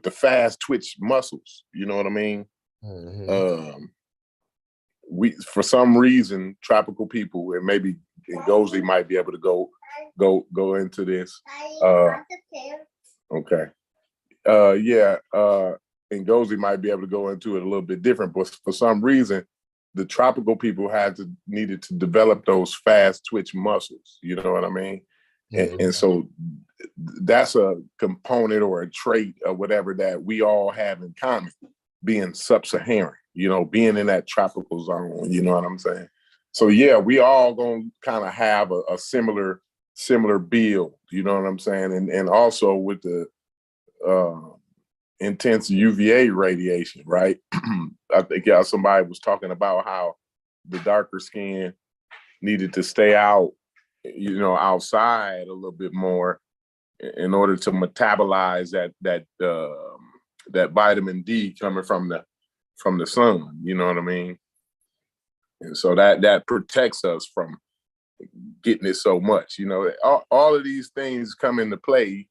the fast twitch muscles. You know what I mean? We, for some reason, tropical people, and maybe Ngozi might be able to go into this. Okay. And Ngozi might be able to go into it a little bit different, but for some reason, the tropical people needed to develop those fast twitch muscles. You know what I mean? And so that's a component or a trait or whatever that we all have in common, being sub-Saharan, you know, being in that tropical zone, you know what I'm saying? So yeah, we all gonna kind of have a similar build, you know what I'm saying? And also with the intense UVA radiation, right? I think somebody was talking about how the darker skin needed to stay out, you know, outside a little bit more in order to metabolize that vitamin D coming from the sun, you know what I mean? And so that protects us from getting it so much, you know. All of these things come into play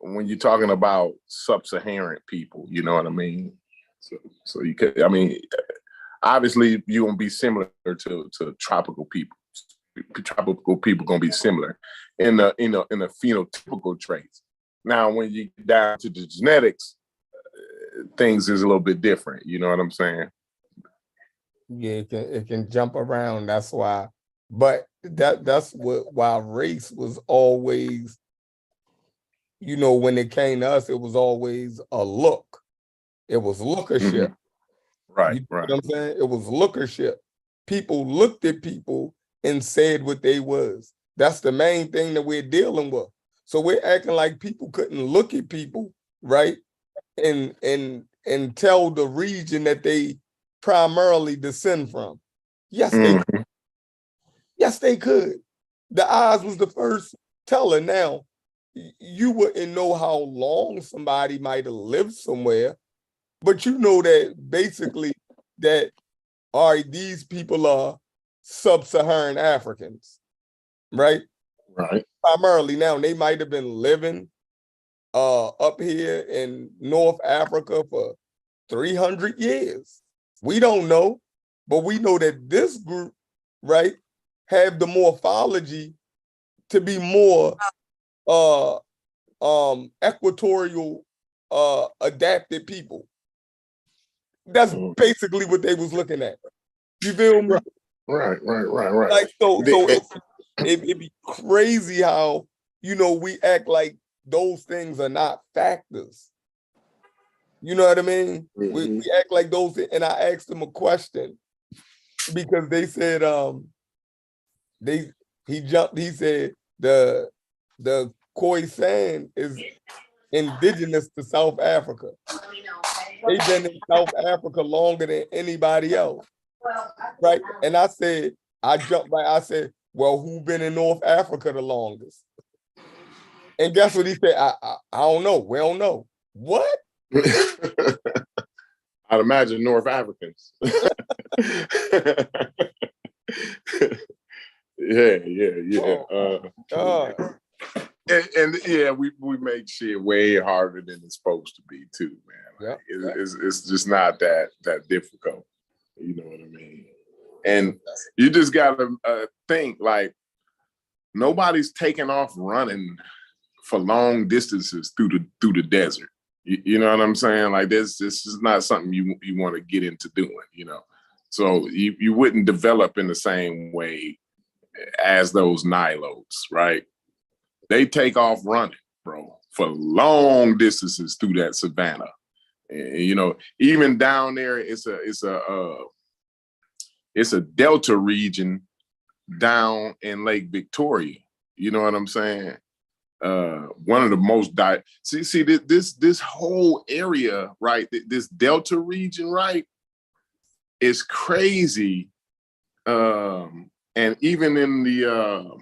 when you're talking about sub-Saharan people, you know what I mean? So you could, I mean, obviously you won't be similar to tropical people. Tropical people gonna be similar in the phenotypical traits. Now, when you get down to the genetics, things is a little bit different. You know what I'm saying? Yeah, it can jump around. That's why. But that's why race was always, you know, when it came to us, it was always a look. It was lookership. Right, you know right. what I'm saying? It was lookership. People looked at people and said what they was. That's the main thing that we're dealing with. So we're acting like people couldn't look at people, right? And tell the region that they primarily descend from. Yes, they could. Yes, they could. The eyes was the first teller. Now, you wouldn't know how long somebody might have lived somewhere, but you know that basically that, all right, these people are sub-Saharan Africans, right? Right. Primarily. Now, they might have been living up here in North Africa for 300 years. We don't know, but we know that this group, right, have the morphology to be more equatorial adapted people. That's basically what they was looking at. You feel me? Right. Like so it'd be crazy how, you know, we act like those things are not factors. You know what I mean? We act like those, and I asked them a question because they said he said the Khoisan is indigenous to South Africa. They've been in South Africa longer than anybody else. Right? And I said, I jumped back, I said, well, who been in North Africa the longest? And guess what he said? I don't know. We don't know. What? I'd imagine North Africans. Yeah. And yeah, we make shit way harder than it's supposed to be too, man. Like, it's just not that difficult. You know what I mean? And you just gotta think, like, nobody's taking off running for long distances through the desert. You know what I'm saying? Like, this is not something you want to get into doing, you know? So you wouldn't develop in the same way as those Nilotes, right? They take off running, bro, for long distances through that savannah. And, you know, even down there, it's a delta region down in Lake Victoria. You know what I'm saying? One of the most see this whole area, right? This delta region, right, is crazy. And even in the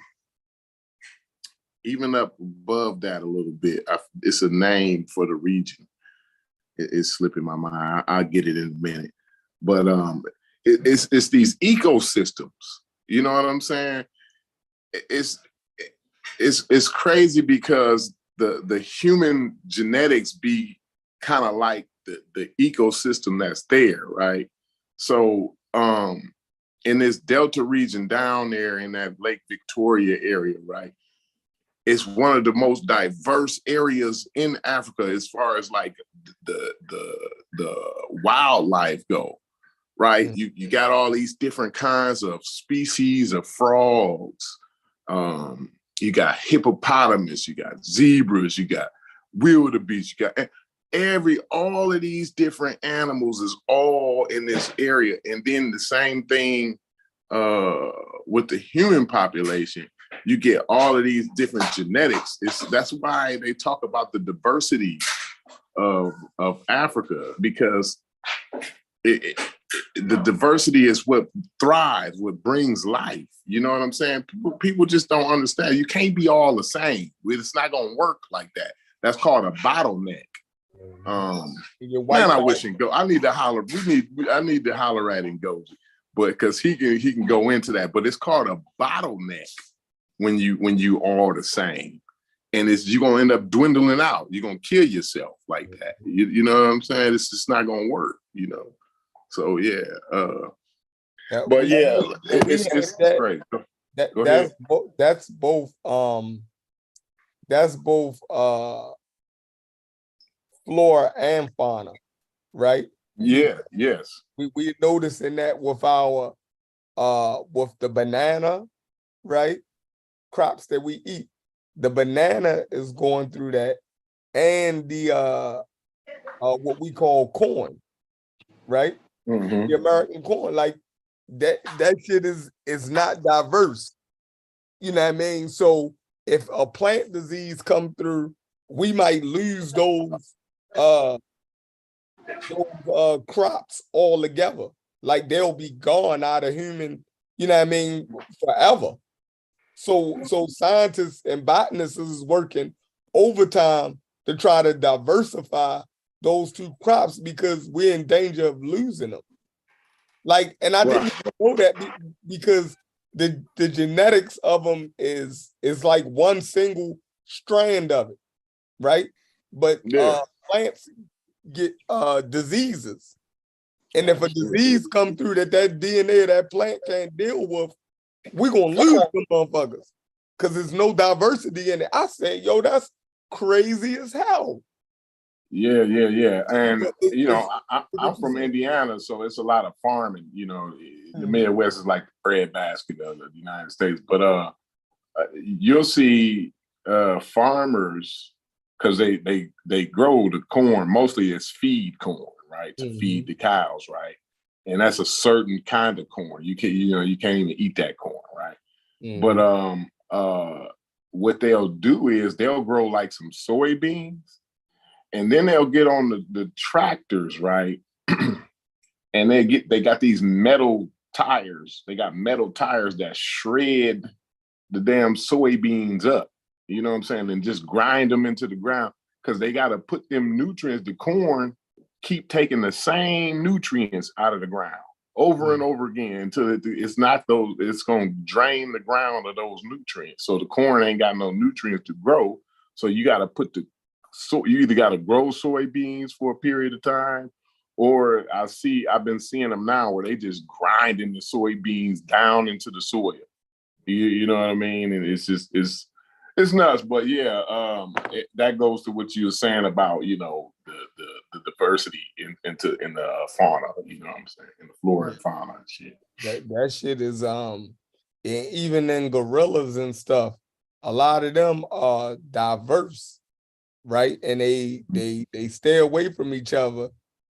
even up above that a little bit, it's a name for the region. It's slipping my mind. I'll get it in a minute. But it's these ecosystems. You know what I'm saying? It's crazy because the human genetics be kind of like the ecosystem that's there, right? So in this Delta region down there in that Lake Victoria area, right? It's one of the most diverse areas in Africa as far as like the wildlife go, right? You got all these different kinds of species of frogs. You got hippopotamus, you got zebras, you got wildebeest, you got all of these different animals is all in this area. And then the same thing with the human population. You get all of these different genetics. That's why they talk about the diversity of Africa, because the diversity is what thrives, what brings life. You know what I'm saying? People just don't understand. You can't be all the same. It's not gonna work like that. That's called a bottleneck. Man, I wish go. I need to holler. I need to holler at Ngozi, but because he can go into that. But it's called a bottleneck when you are the same, and you're gonna end up dwindling out. You're gonna kill yourself like that. You know what I'm saying? It's just not gonna work. You know. So yeah. But yeah, it's great. That's both flora and fauna, right? Yeah, yes. We noticing that with our with the banana, right? Crops that we eat. The banana is going through that, and the what we call corn, right? Mm-hmm. The American corn, like that shit is not diverse. You know what I mean? So if a plant disease come through, we might lose those crops altogether. Like they'll be gone out of human, you know what I mean, forever. So scientists and botanists is working overtime to try to diversify those two crops because we're in danger of losing them. Like, and I didn't even know that because the genetics of them is like one single strand of it, right? But plants get diseases, and if a disease come through that DNA of that plant can't deal with, we're gonna lose them motherfuckers because there's no diversity in it. I said, yo, that's crazy as hell. Yeah. And you know, I'm from Indiana, so it's a lot of farming. You know, the Midwest is like the breadbasket of the United States. But you'll see farmers, because they grow the corn, mostly it's feed corn, right? To feed the cows, right? And that's a certain kind of corn. You can't even eat that corn, right? But what they'll do is they'll grow like some soybeans, and then they'll get on the tractors, right? And they got these metal tires. They got metal tires that shred the damn soybeans up. You know what I'm saying? And just grind them into the ground, because they got to put them nutrients. The corn keep taking the same nutrients out of the ground over and over again until it's not those. It's going to drain the ground of those nutrients. So the corn ain't got no nutrients to grow. So you got to you either got to grow soybeans for a period of time, or I've been seeing them now where they just grinding the soybeans down into the soil. You know what I mean? And it's just it's nuts. But yeah, that goes to what you were saying about, you know, the diversity in the fauna. You know what I'm saying? In the flora and fauna and shit. That shit is even in gorillas and stuff, a lot of them are diverse, right? And they stay away from each other,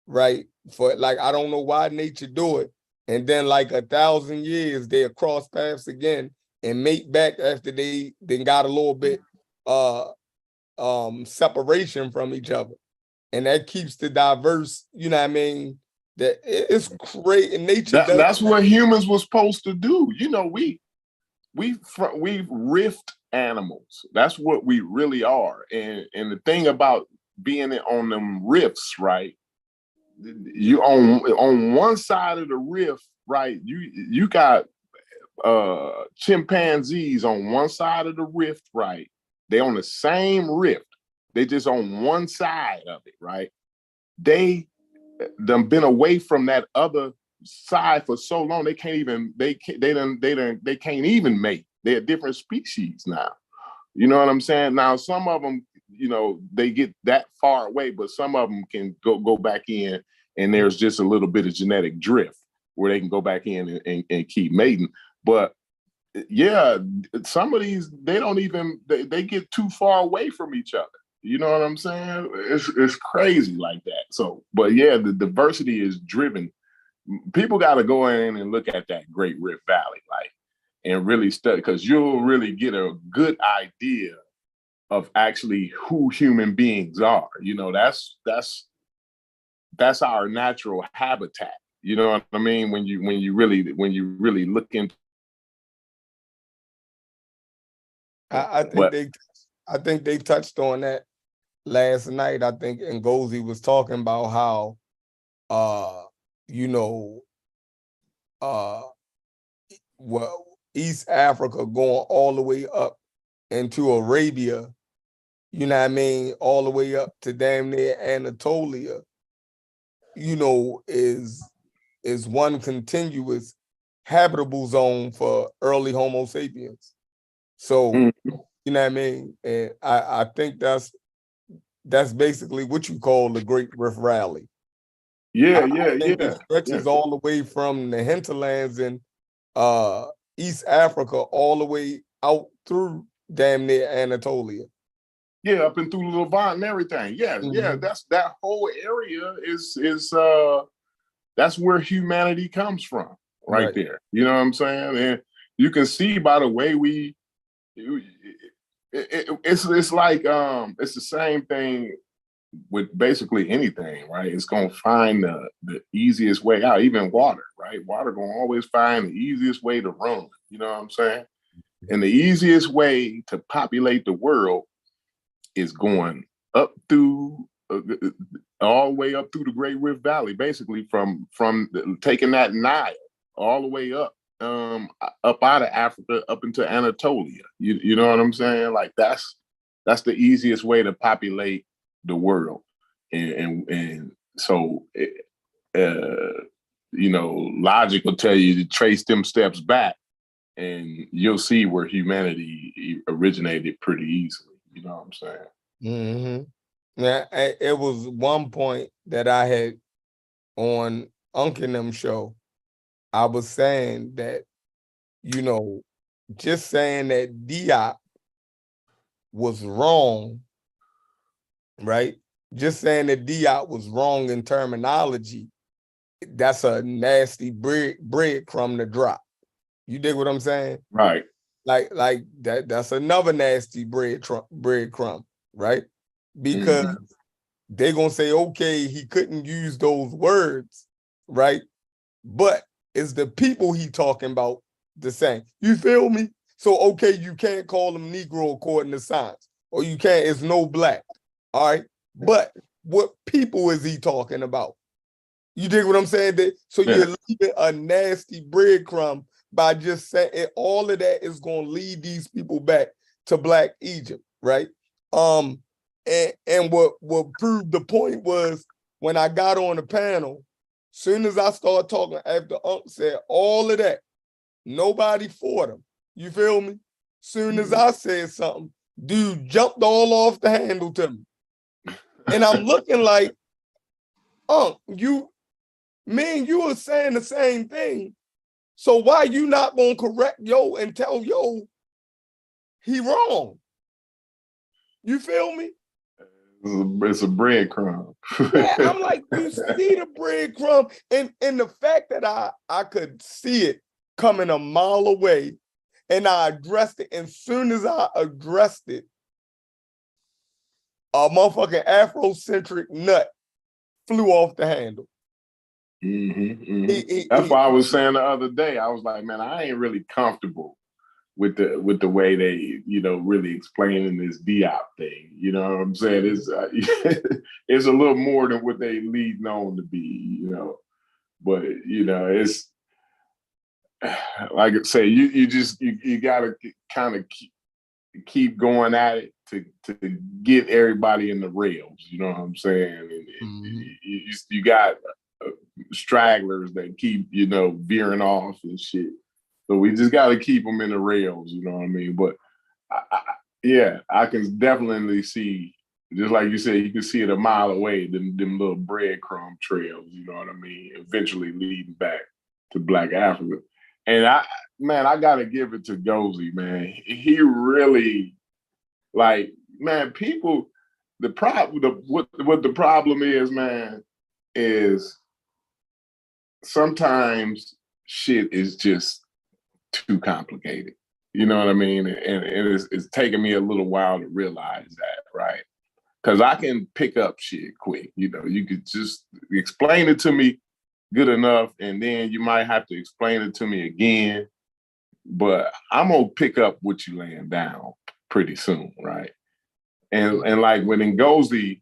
right? For like, I don't know why nature do it. And then like 1,000 years, they'll cross paths again and mate back after they then got a little bit separation from each other. And that keeps the diverse, you know what I mean? That it's great in nature. That's what humans were supposed to do. You know, we rift animals. That's what we really are. And the thing about being on them rifts, right? You on one side of the rift, right? You got chimpanzees on one side of the rift, right? They on the same rift. They just on one side of it, right? they done been away from that other side for so long. They can't even they can't even mate. They're different species now. You know what I'm saying? Now some of them, you know, they get that far away, but some of them can go back in, and there's just a little bit of genetic drift where they can go back in and keep mating. But yeah, some of these they don't even they get too far away from each other. You know what I'm saying? It's crazy like that. So, but yeah, the diversity is driven. People got to go in and look at that Great Rift Valley, like, and really study, because you'll really get a good idea of actually who human beings are. You know, that's our natural habitat. You know what I mean? When you really look into. I think But they touched on that last night. I think Ngozi was talking about how you know well, East Africa going all the way up into Arabia, you know what I mean, all the way up to damn near Anatolia, you know, is one continuous habitable zone for early Homo sapiens. So, you know what I mean? And I think that's basically what you call the Great Rift Rally. yeah, I think it stretches all the way from the hinterlands in East Africa all the way out through damn near Anatolia. Yeah, up and through Levant and everything. Yeah, yeah, that's that whole area is that's where humanity comes from, right there. You know what I'm saying? And you can see by the way it's like it's the same thing with basically anything, right? It's gonna find the easiest way out, even water, right? Water gonna always find the easiest way to run. You know what I'm saying? And the easiest way to populate the world is going up through all the way up through the Great Rift Valley, basically from taking that Nile all the way up up out of Africa up into Anatolia. You know what I'm saying? Like that's the easiest way to populate the world, and so you know, logic will tell you to trace them steps back, and you'll see where humanity originated pretty easily. You know what I'm saying? Yeah, it was one point that I had on Unc and them show. I was saying that, you know, just saying that Diop was wrong, right? Just saying that Diop was wrong in terminology, that's a nasty breadcrumb to drop. You dig what I'm saying? Right. Like that's another nasty breadcrumb, right? Because they're gonna say, okay, he couldn't use those words, right? But is the people he talking about the same? You feel me? So okay, you can't call them Negro according to science, or you can't, it's no black. All right. But what people is he talking about? You dig what I'm saying? So you're leaving a nasty breadcrumb by just saying it, all of that is going to lead these people back to Black Egypt, right? And what proved the point was when I got on the panel, soon as I started talking after Unc said all of that, nobody fought him. You feel me? Soon as I said something, dude jumped all off the handle to me. And I'm looking like, Unc, you were saying the same thing. So why you not gonna correct yo and tell yo he wrong? You feel me? It's a breadcrumb. Yeah, I'm like, you see the breadcrumb, and the fact that I could see it coming a mile away, and I addressed it. And soon as I addressed it, a motherfucking Afrocentric nut flew off the handle. That's why I was saying the other day. I was like, man, I ain't really comfortable with the way they, you know, really explaining this Diop thing. You know what I'm saying? It's it's a little more than what they lead known to be, you know. But you know, it's like I say, you gotta kind of keep going at it to get everybody in the rails. You know what I'm saying? And, you got stragglers that keep, veering off and shit. So we just got to keep them in the rails, you know what I mean? But yeah, I can definitely see, just like you said, you can see it a mile away, them little breadcrumb trails, you know what I mean? Eventually leading back to Black Africa. And I got to give it to Gozy, man. He really, like, man, people, what the problem is, man, is sometimes shit is just too complicated. You know what I mean? And it's taken me a little while to realize that, right? Because I can pick up shit quick. You could just explain it to me good enough, and then you might have to explain it to me again. But I'm gonna pick up what you laying down pretty soon, right? And like when Ngozi,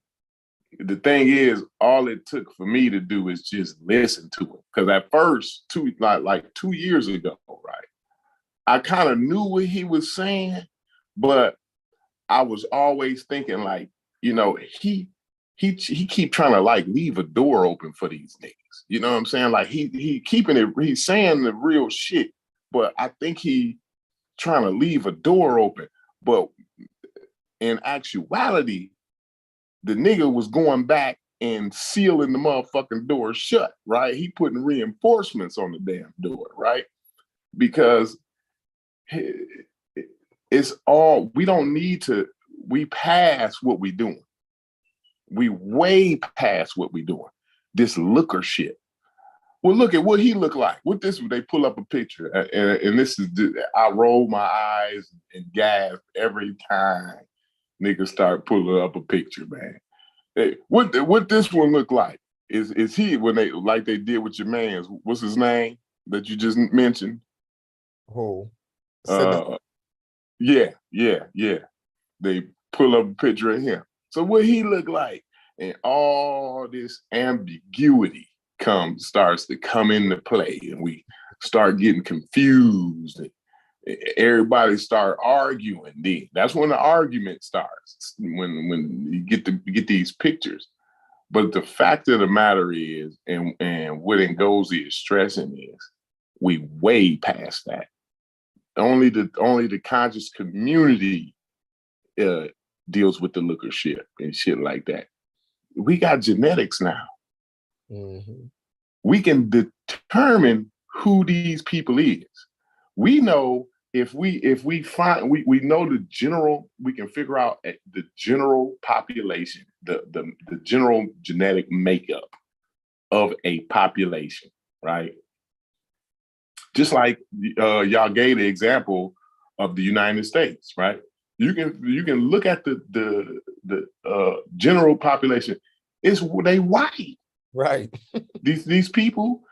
the thing is, all it took for me to do is just listen to him. Because at first, like 2 years ago, right, I kind of knew what he was saying, but I was always thinking like, he keep trying to like leave a door open for these niggas. You know what I'm saying? Like he's saying the real shit, but I think he trying to leave a door open. But in actuality, the nigga was going back and sealing the motherfucking door shut, right? He putting reinforcements on the damn door, right? Because it's all, we don't need to, we pass what we doing. We way past what we doing. This looker shit. Well, look at what he looked like. What this, they pull up a picture, and this is, I roll my eyes and gasp every time niggas start pulling up a picture, man. Hey, what this one look like? Is he, when they, like they did with your man's, what's his name that you just mentioned? Oh, yeah. They pull up a picture of him. So what he look like? And all this ambiguity starts to come into play, and we start getting confused, and everybody start arguing. That's when the argument starts, when you get these pictures. But the fact of the matter is, and what Ngozi is stressing is, we way past that. Only the conscious community deals with the looker shit and shit like that. We got genetics now. Mm-hmm. We can determine who these people is. We know if we find, we know the general, we can figure out the general population, the general genetic makeup of a population, right? Just like y'all gave the example of the United States, right? You can look at the general population. They white, right? these people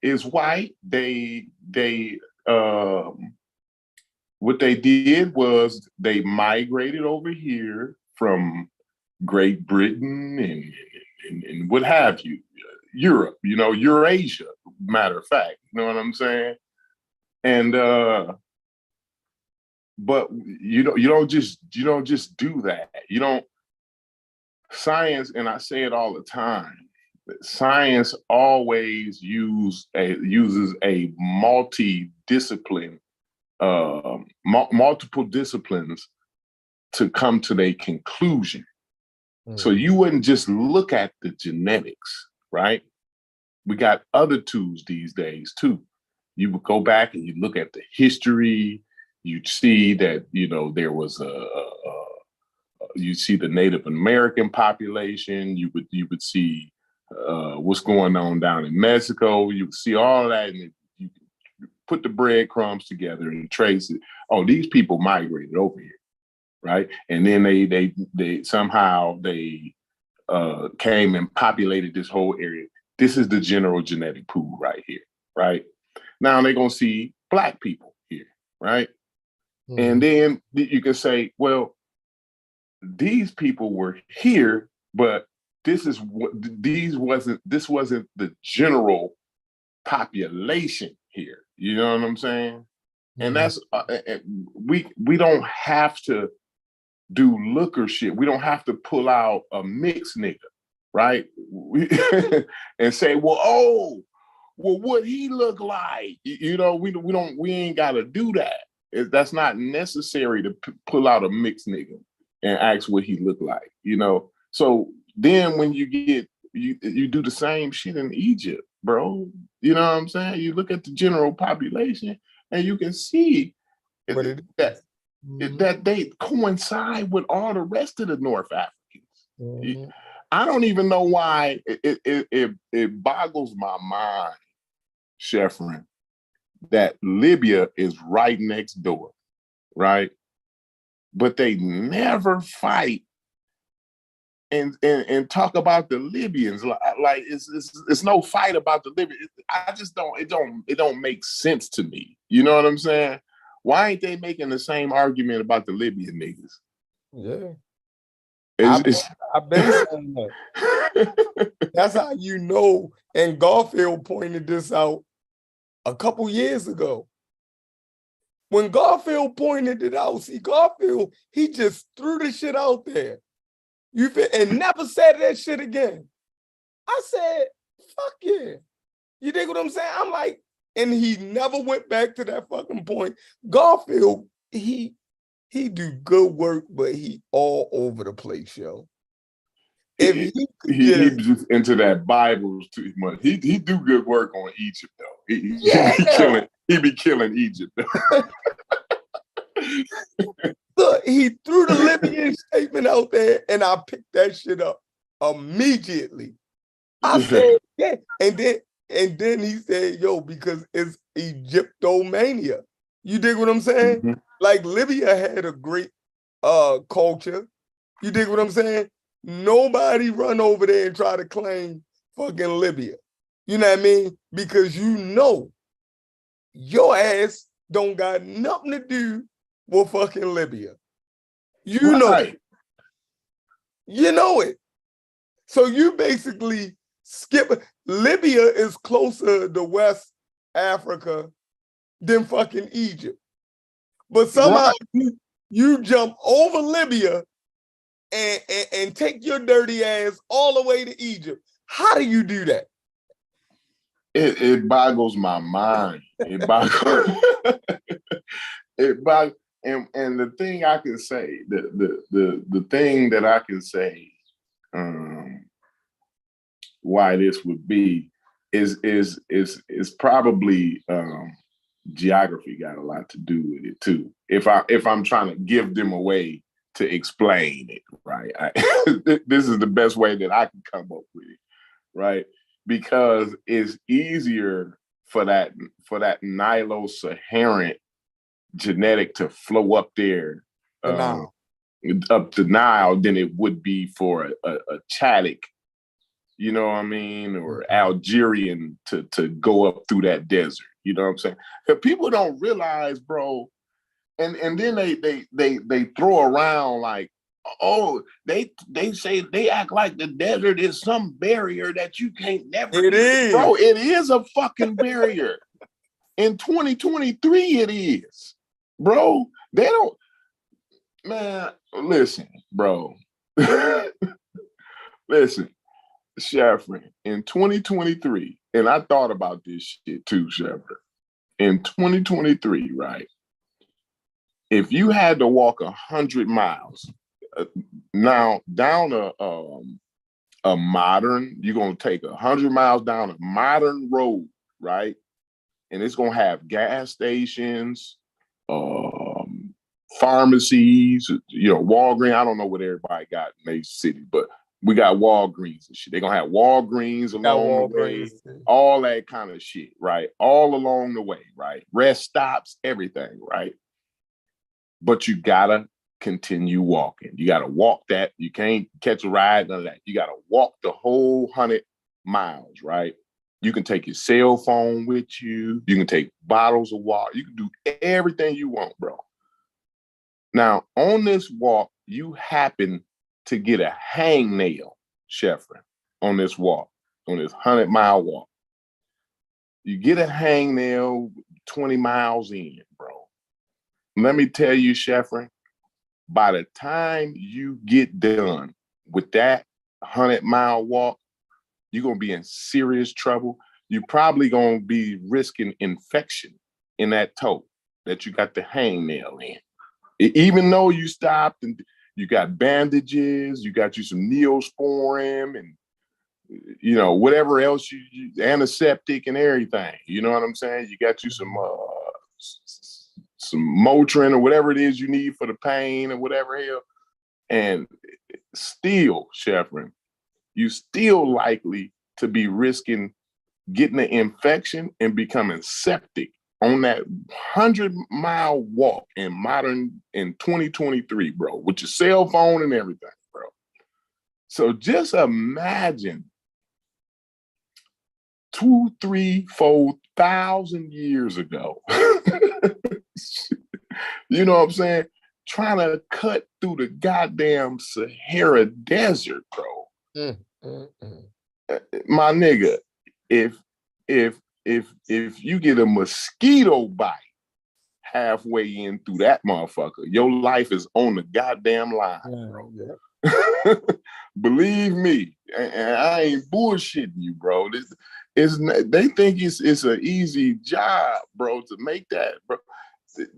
is white. They what they did was they migrated over here from Great Britain and what have you, Europe, Eurasia, matter of fact, you know what I'm saying? And but you don't just do that. You don't, science, and I say it all the time, science always uses a multi-discipline, multiple disciplines to come to their conclusion. So you wouldn't just look at the genetics, right? We got other tools these days too. You would go back and you look at the history. You'd see that, there was you see the Native American population. You would see what's going on down in Mexico. You would see all that, and you put the breadcrumbs together and trace it. Oh, these people migrated over here, right? And then they somehow came and populated this whole area. This is the general genetic pool right here, right? Now they're gonna see Black people here, right? And then you can say, well, these people were here, but this wasn't the general population here. You know what I'm saying? And that's we don't have to do looker shit. We don't have to pull out a mixed nigga. right? And say, what he look like? We ain't got to do that. That's not necessary to pull out a mixed nigga and ask what he look like, So then when you do the same shit in Egypt, bro. You know what I'm saying? You look at the general population and you can see What it that is. Mm-hmm. that they coincide with all the rest of the North Africans. Mm-hmm. I don't even know why it boggles my mind, Sheffrin, that Libya is right next door, right? But they never fight and talk about the Libyans. Like it's no fight about the Libyans. I just don't make sense to me. You know what I'm saying? Why ain't they making the same argument about the Libyan niggas? Yeah. It's, I've been saying that. That's how you know. And Garfield pointed this out a couple years ago. When Garfield pointed it out, see, Garfield, he just threw the shit out there. And never said that shit again. I said, fuck yeah. You dig what I'm saying? I'm like, and he never went back to that fucking point. Garfield, he do good work, but he all over the place, yo. If he could he just into that Bible too much. He do good work on Egypt though. He be killing Egypt. Look, he threw the Libyan statement out there, and I picked that shit up immediately. I said, yeah, and then he said, yo, because it's Egyptomania. You dig what I'm saying? Mm-hmm. Like Libya had a great culture. You dig what I'm saying? Nobody run over there and try to claim fucking Libya. You know what I mean? Because your ass don't got nothing to do with fucking Libya. You know it. You know it. So you basically skip. Libya is closer to West Africa than fucking Egypt. But somehow you jump over Libya and take your dirty ass all the way to Egypt. How do you do that? It boggles my mind. It boggles. And the thing I can say, the thing that I can say, why this would be is probably geography got a lot to do with it too. If I'm trying to give them a way to explain it, right? This is the best way that I can come up with it, right? Because it's easier for that Nilo-Saharan genetic to flow up there up the Nile than it would be for a Chadic, you know what I mean, or Algerian to go up through that desert. You know what I'm saying? Because people don't realize, bro, and then they throw around like, oh, they say they act like the desert is some barrier that you can't never. It is, bro. It is a fucking barrier. In 2023, it is, bro. They don't, man. Listen, bro. Listen, Sheffrin. In 2023, and I thought about this shit too, Sheffrin. In 2023, right? If you had to walk 100 miles, now down a modern, you're gonna take 100 miles down a modern road, right? And it's gonna have gas stations, pharmacies, Walgreens. I don't know what everybody got in their city, but we got Walgreens and shit. They're gonna have Walgreens along the way, all that kind of shit, right? All along the way, right? Rest stops, everything, right? But you gotta continue walking. You gotta walk that. You can't catch a ride, none of that. You gotta walk the whole 100 miles, right? You can take your cell phone with you. You can take bottles of water. You can do everything you want, bro. Now, on this walk, you happen to get a hangnail, Sheffrin, on this walk, on this 100-mile walk. You get a hangnail 20 miles in, bro. Let me tell you, Sheffrin, by the time you get done with that, 100-mile walk, you're going to be in serious trouble. You're probably going to be risking infection in that toe that you got the hangnail in. Even though you stopped and you got bandages, you got you some Neosporin and, you know, whatever else, you antiseptic and everything. You know what I'm saying? You got you some Motrin or whatever it is you need for the pain or whatever hell. And still, Sheffrin, you still likely to be risking getting an infection and becoming septic on that 100-mile walk in 2023, bro, with your cell phone and everything, bro. So just imagine 2,000, 3,000, 4,000 years ago. You know what I'm saying? Trying to cut through the goddamn Sahara Desert, bro. My nigga, if you get a mosquito bite halfway in through that motherfucker, your life is on the goddamn line, bro. Yeah. Believe me, and I ain't bullshitting you, bro. They think it's an easy job, bro, to make that, bro.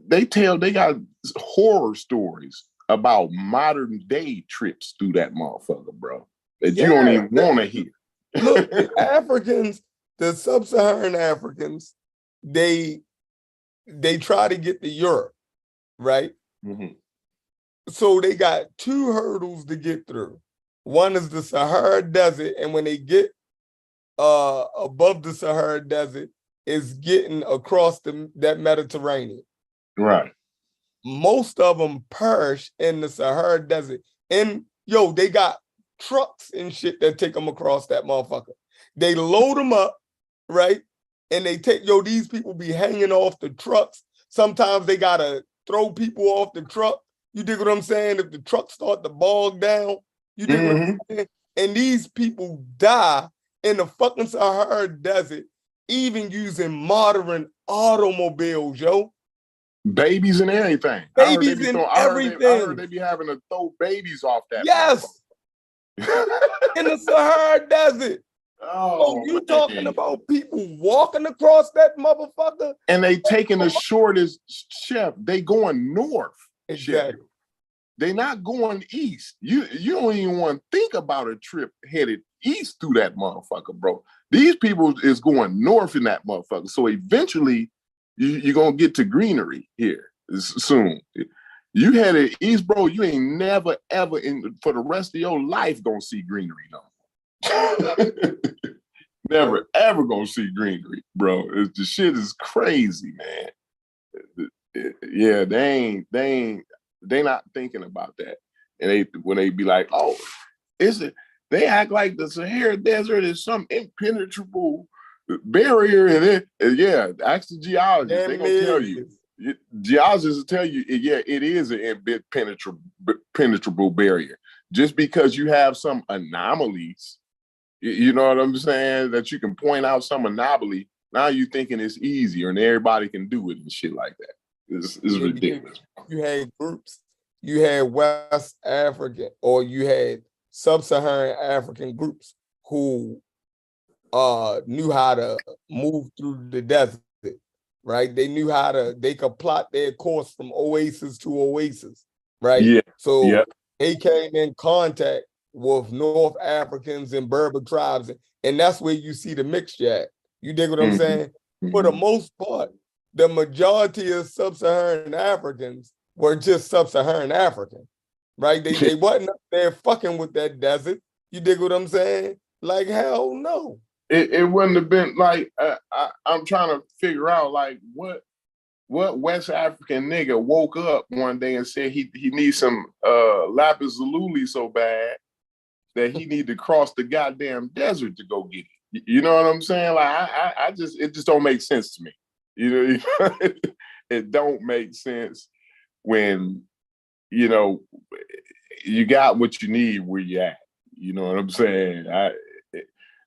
They got horror stories about modern day trips through that motherfucker, bro, that you don't even want to hear. Look, the Africans, the sub-Saharan Africans, they try to get to Europe, right? Mm-hmm. So they got two hurdles to get through. One is the Sahara Desert, and when they get above the Sahara Desert, is getting across that Mediterranean. Right. Most of them perish in the Sahara Desert. And they got trucks and shit that take them across that motherfucker. They load them up, right? And they take, these people be hanging off the trucks. Sometimes they gotta throw people off the truck. You dig what I'm saying? If the truck start to bog down, you dig what I'm saying? And these people die in the fucking Sahara Desert, even using modern automobiles, Babies and everything. Babies and everything. I heard they be having to throw babies off that. Yes. In the Sahara Desert. Oh, you talking about people walking across that motherfucker? And they taking the shortest, Chef. They going north. Exactly. Chef. They not going east. You don't even want to think about a trip headed east through that motherfucker, bro. These people is going north in that motherfucker. So eventually, you're going to get to greenery here soon. You headed east, bro, you ain't never, ever, for the rest of your life, going to see greenery, no. Never, ever going to see greenery, bro. The shit is crazy, man. Yeah, they not thinking about that. And when they be like, oh, they act like the Sahara Desert is some impenetrable barrier in it. Yeah, ask the geologists. They're gonna tell you. Geologists will tell you, yeah, it is an impenetrable barrier. Just because you have some anomalies, you know what I'm saying, that you can point out some anomaly, now you thinking it's easier and everybody can do it and shit like that. It's ridiculous. You had groups. You had West African, or you had sub-Saharan African groups who knew how to move through the desert, right? They could plot their course from oasis to oasis, right? Yeah. So they came in contact with North Africans and Berber tribes, and that's where you see the mixture at. You dig what I'm saying? For the most part, the majority of sub-Saharan Africans were just sub-Saharan African, right? They wasn't up there fucking with that desert. You dig what I'm saying? Like, hell no. It wouldn't have been like, I'm trying to figure out like what West African nigga woke up one day and said he needs some lapis lazuli so bad that he need to cross the goddamn desert to go get it. You know what I'm saying? Like it just don't make sense to me. You know, it don't make sense when, you know, you got what you need where you at. You know what I'm saying?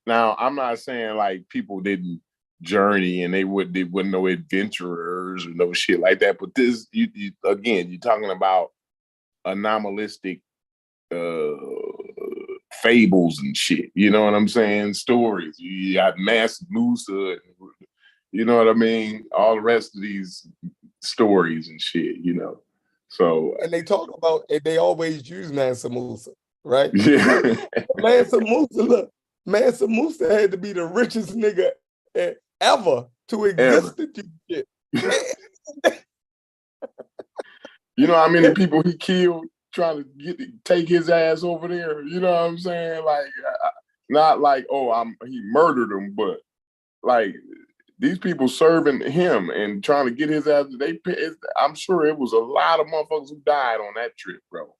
Now, I'm not saying like people didn't journey and they wouldn't no adventurers or no shit like that. But this, again, you're talking about anomalistic fables and shit. You know what I'm saying? Stories. You got Massive Musa, you know what I mean? All the rest of these stories and shit, you know. So And they talk about it, they always use Mansa Musa, right? yeah. Mansa Musa, look, Mansa Musa had to be the richest nigga ever to Ever. exist to do shit. You know how many people he killed trying to take his ass over there? You know what I'm saying? Like, not like, oh, he murdered him, but like these people serving him and trying to get his ass. I'm sure it was a lot of motherfuckers who died on that trip, bro.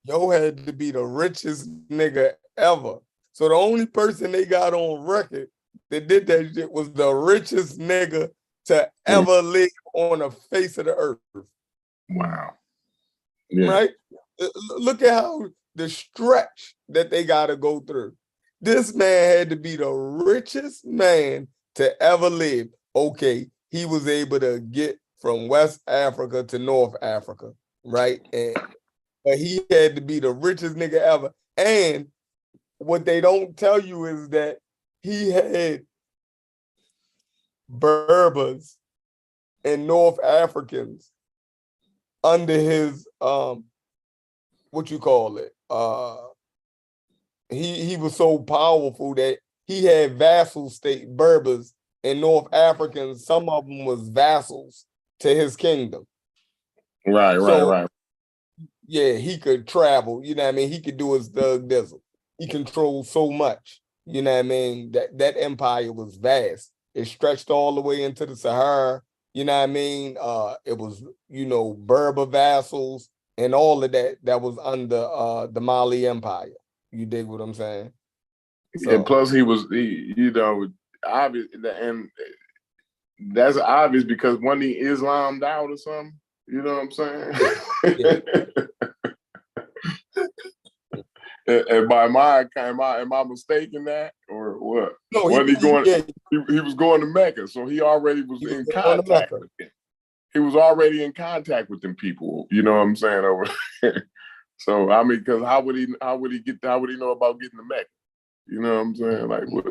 Yo had to be the richest nigga ever. So the only person they got on record that did that shit was the richest nigga to ever live on the face of the earth. Wow. Yeah. Right? Look at how the stretch that they got to go through. This man had to be the richest man to ever live. Okay, he was able to get from West Africa to North Africa, right? But he had to be the richest nigga ever. And what they don't tell you is that he had Berbers and North Africans under his what you call it? He was so powerful that he had vassal state Berbers and North Africans. Some of them was vassals to his kingdom. Right. Yeah, he could travel. You know what I mean? He could do his thug dizzle. He controlled so much. You know what I mean? That empire was vast. It stretched all the way into the Sahara. You know what I mean? It was, Berber vassals and all of that was under the Mali Empire. You dig what I'm saying? So. And plus he obvious, and that's obvious because when he Islammed out or something, you know what I'm saying? Yeah. And by am I mistaken that or what? No, he was going to Mecca, so he already was in contact with them. He was already in contact with them people. You know what I'm saying over there. So I mean, because how would he know about getting to Mecca? You know what I'm saying? Like, what?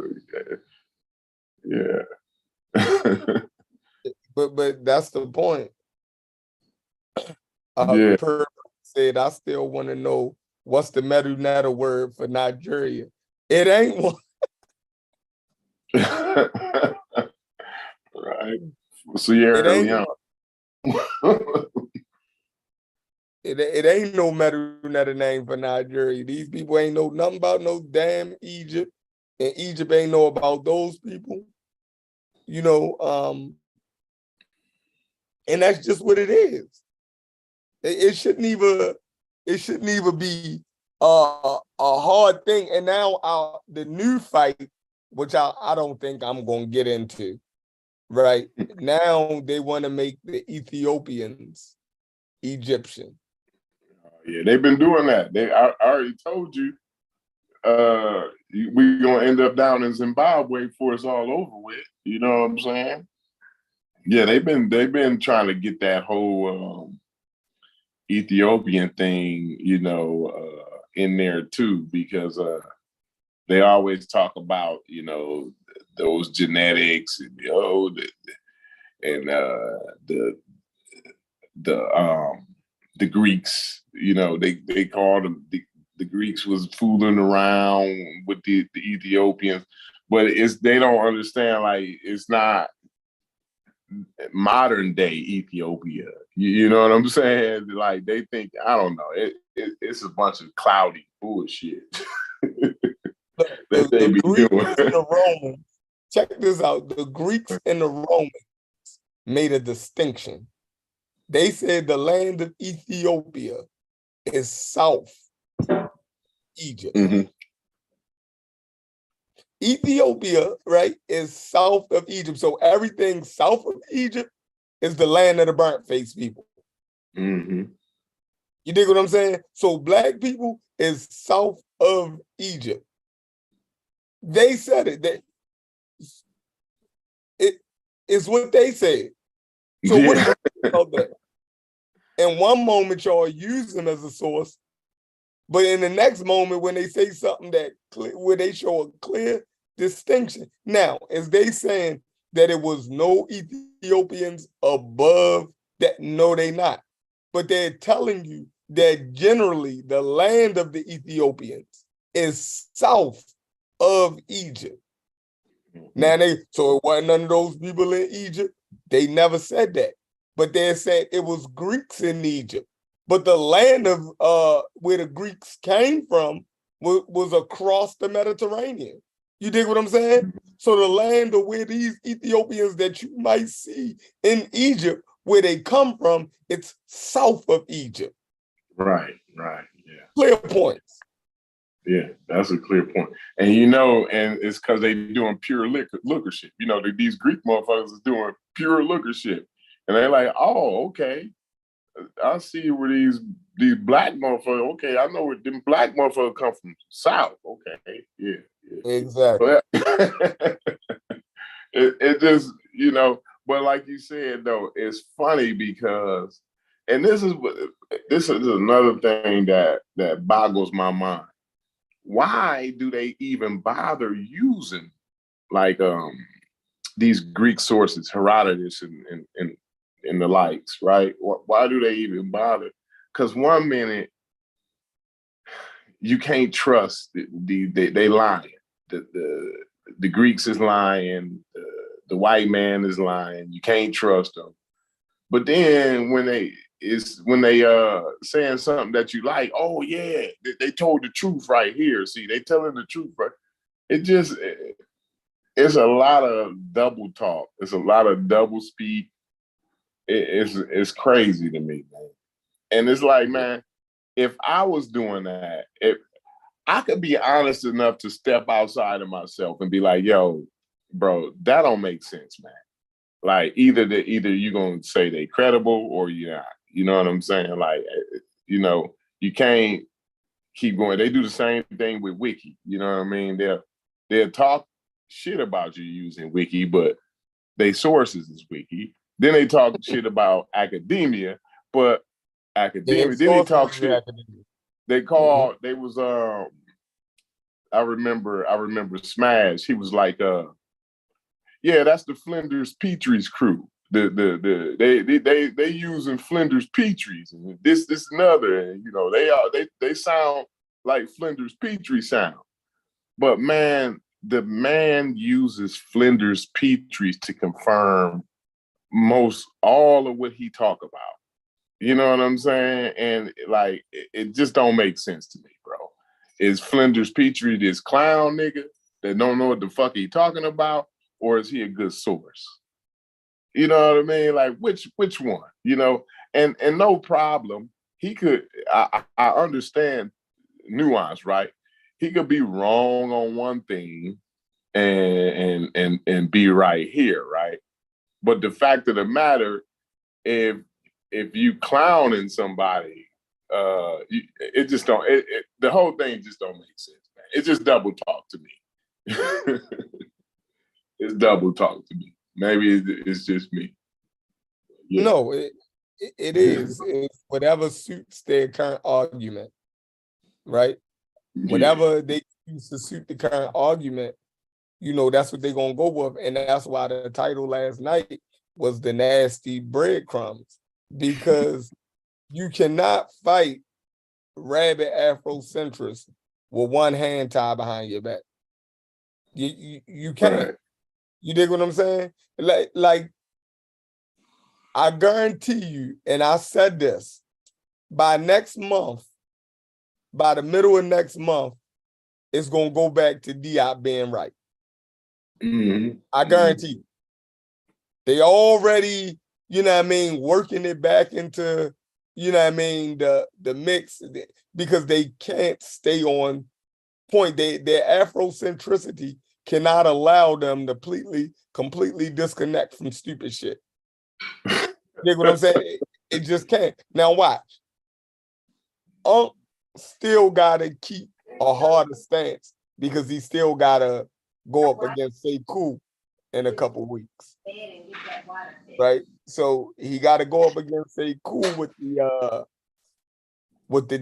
Yeah. But that's the point. Yeah. Said, I still want to know what's the Medunata word for Nigeria. It ain't one. Right. Sierra Leone. It ain't no Medunata name for Nigeria. These people ain't know nothing about no damn Egypt, and Egypt ain't know about those people. And that's just what it is. It shouldn't even be a hard thing. And now the new fight, which I don't think I'm gonna get into, right? Now they want to make the Ethiopians Egyptian. Yeah, they've been doing that. I already told you we're gonna end up down in Zimbabwe before it's all over with. You know what I'm saying? Yeah, they've been trying to get that whole Ethiopian thing, in there too, because they always talk about, those genetics and the Greeks, they called them the Greeks was fooling around with the Ethiopians, but they don't understand, like, it's not modern day Ethiopia. You know what I'm saying? Like, they think, I don't know, it's a bunch of cloudy bullshit. The Greeks and the Romans, check this out. The Greeks and the Romans made a distinction. They said the land of Ethiopia is South Egypt. Mm-hmm. Ethiopia, right, is south of Egypt. So everything south of Egypt is the land of the burnt face people. Mm-hmm. You dig what I'm saying? So black people is south of Egypt. They said it. It's what they said. So what do you think about that? In one moment, y'all use them as a source, But in the next moment, when they say something where they show a clear distinction. Now, is they saying that it was no Ethiopians above that? No, they not. But they're telling you that generally the land of the Ethiopians is south of Egypt. Now so it wasn't none of those people in Egypt. They never said that. But they said it was Greeks in Egypt. But the land of where the Greeks came from was across the Mediterranean. You dig what I'm saying? So the land of where these Ethiopians that you might see in Egypt, where they come from, it's south of Egypt. Right, yeah. Clear points. Yeah, that's a clear point. And and it's because they doing pure looker shit. These Greek motherfuckers is doing pure looker shit. And they're like, oh, okay. I see where these black motherfuckers, okay, I know where them black motherfuckers come from. South, okay. Yeah. Exactly. But it just, but like you said though, it's funny because, and this is another thing that boggles my mind. Why do they even bother using like these Greek sources, Herodotus and the likes, right? Why do they even bother? Because one minute you can't trust they lying. The Greeks is lying. The white man is lying. You can't trust them. But then when they saying something that you like, oh yeah, they told the truth right here. See, they telling the truth, right? It's a lot of double talk. It's a lot of double speak. It's crazy to me, man. And it's like, man, if I was doing that, if I could be honest enough to step outside of myself and be like, yo, bro, that don't make sense, man. Like either you're gonna say they credible or you're not. You know what I'm saying? Like, you can't keep going. They do the same thing with Wiki. You know what I mean? They'll talk shit about you using Wiki, but they sources is Wiki. Then they talk shit about academia, but academia. Then they talk shit. They called. They was I remember Smash. He was like, yeah, that's the Flinders Petrie's crew. They using Flinders Petrie's and this and other, and they sound like Flinders Petrie sound. But man, the man uses Flinders Petrie's to confirm most all of what he talk about. You know what I'm saying? And like, it just don't make sense to me, bro. Is Flinders Petrie this clown nigga that don't know what the fuck he talking about, or is he a good source? You know what I mean? Like, which one? And no problem. He could. I understand nuance, right? He could be wrong on one thing and be right here, right? But the fact of the matter, if you clowning somebody, it just don't. The whole thing just don't make sense, man. It's just double talk to me. It's double talk to me. Maybe it's just me. Yeah. No, it is. It's whatever suits their current argument, right? Yeah. Whatever they use to suit the current argument, that's what they're gonna go with, and that's why the title last night was The Nasty Breadcrumbs, because you cannot fight rabid Afrocentrists with one hand tied behind your back. You can't. Right. You dig what I'm saying? Like I guarantee you, and I said this, by next month, by the middle of next month, it's gonna go back to Diop being right. Mm-hmm. I guarantee you. They already, working it back into, the mix, because they can't stay on point. Their Afrocentricity cannot allow them to completely disconnect from stupid shit. You know what I'm saying? It just can't. Now watch. Unc still gotta keep a harder stance because he still gotta go up against Sekou in a couple of weeks. Right? So he gotta go up against Sekou with the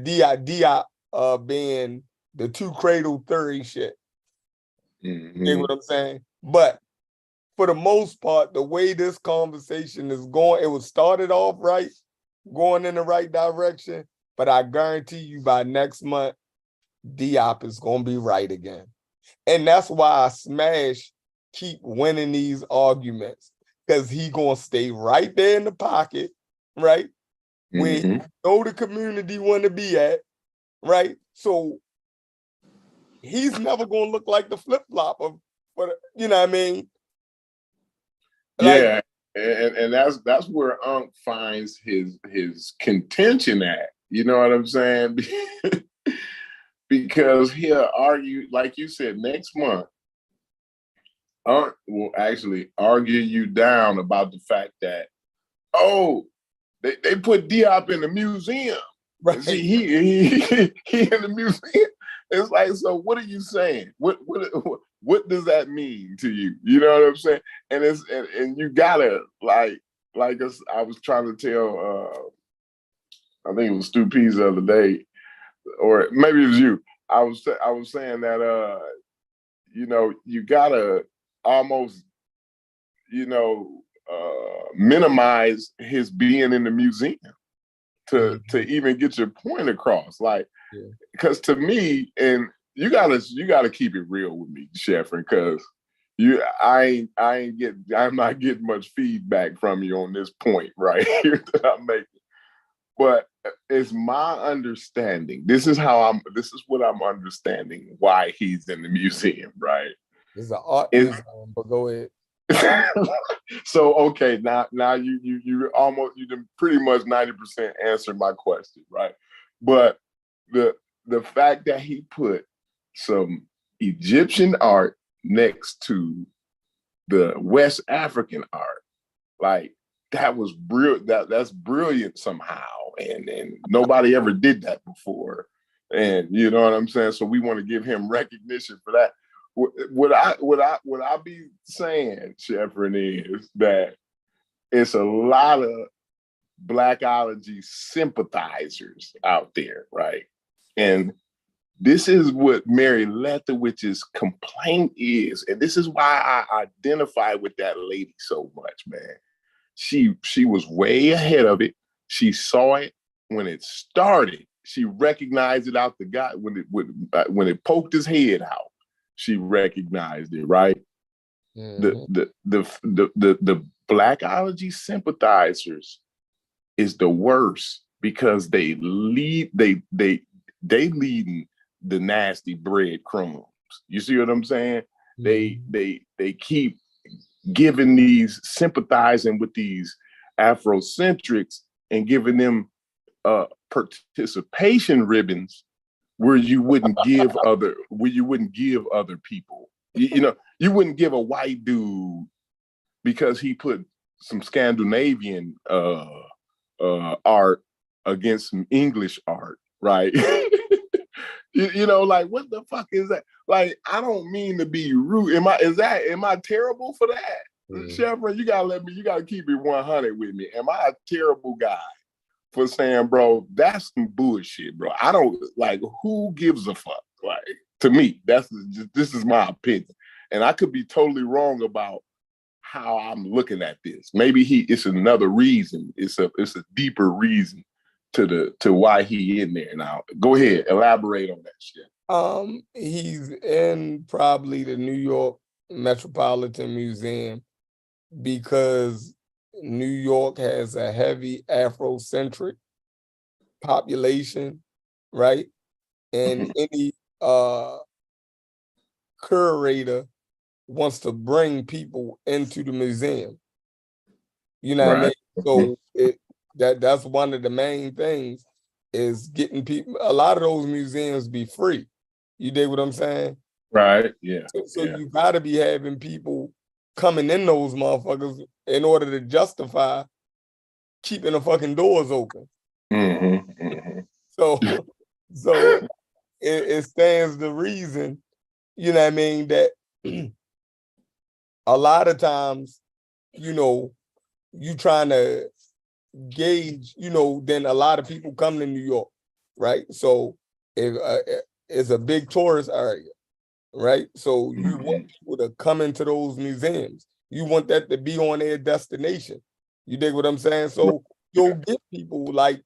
being the two cradle theory shit. You know Mhm. what I'm saying? But for the most part, the way this conversation is going, it was started off right, going in the right direction. But I guarantee you by next month, Diop is gonna be right again. And that's why I Smash keep winning these arguments. Because he gonna stay right there in the pocket, right? Where Mhm. you know the community want to be at, right? So he's never gonna look like the flip-flop of what you know what I mean? Like, Yeah, and that's where Unc finds his contention at. You know what I'm saying? Because he'll argue, like you said, next month, Unc will actually argue you down about the fact that, oh, they put Diop in the museum. right. See, he in the museum. It's like, so what are you saying? What does that mean to you? You know what I'm saying? And and you gotta I was trying to tell I think it was Stu Pease the other day, or maybe it was you. I was saying that you gotta almost minimize his being in the museum to even get your point across. Like, Yeah. because to me, and you gotta keep it real with me, Sheffrin, because I'm not getting much feedback from you on this point right here that I'm making. But it's my understanding. This is what I'm understanding why he's in the museum, right? It's an art Is museum, but go ahead. so okay, now you done pretty much 90% answered my question, right? But the fact that he put some Egyptian art next to the West African art, like that was brilliant. That's brilliant somehow, and nobody ever did that before. And you know what I'm saying? So we want to give him recognition for that. What I be saying, Sheffrin, is that it's a lot of Blackology sympathizers out there, right? And this is what Mary Lethowich's complaint is, and this is why I identify with that lady so much, man. She was way ahead of it. She saw it when it started. She recognized it out the guy when it poked his head out. She recognized it, right? Mhm. The Blackology sympathizers is the worst because they lead the nasty breadcrumbs. You see what I'm saying? Mhm. They keep giving these sympathizing with these Afrocentrics and giving them participation ribbons where you wouldn't give other people. You wouldn't give a white dude because he put some Scandinavian art against some English art, right? Like what the fuck is that? Like, I don't mean to be rude. Am I terrible for that? Yeah. Chevron, you gotta keep it 100 with me. Am I a terrible guy for saying, bro, that's some bullshit, bro? I don't like who gives a fuck? Like, to me, this is my opinion. And I could be totally wrong about how I'm looking at this. Maybe it's another reason. It's a deeper reason to why he in there. Now, go ahead, elaborate on that shit. He's in probably the New York Metropolitan Museum because New York has a heavy Afrocentric population, right? And any curator wants to bring people into the museum. You know what I mean? Right. So that's one of the main things is getting people. A lot of those museums be free. You dig what I'm saying? Right. Yeah. So Yeah. you got to be having people coming in those motherfuckers in order to justify keeping the fucking doors open. Mm-hmm. Mm-hmm. So so it stands the reason, you know what I mean, that a lot of times, you trying to gauge, then a lot of people come to New York, right? So is a big tourist area, right? So you Mhm. want people to come into those museums. You want that to be on their destination. You dig what I'm saying? So you'll get people like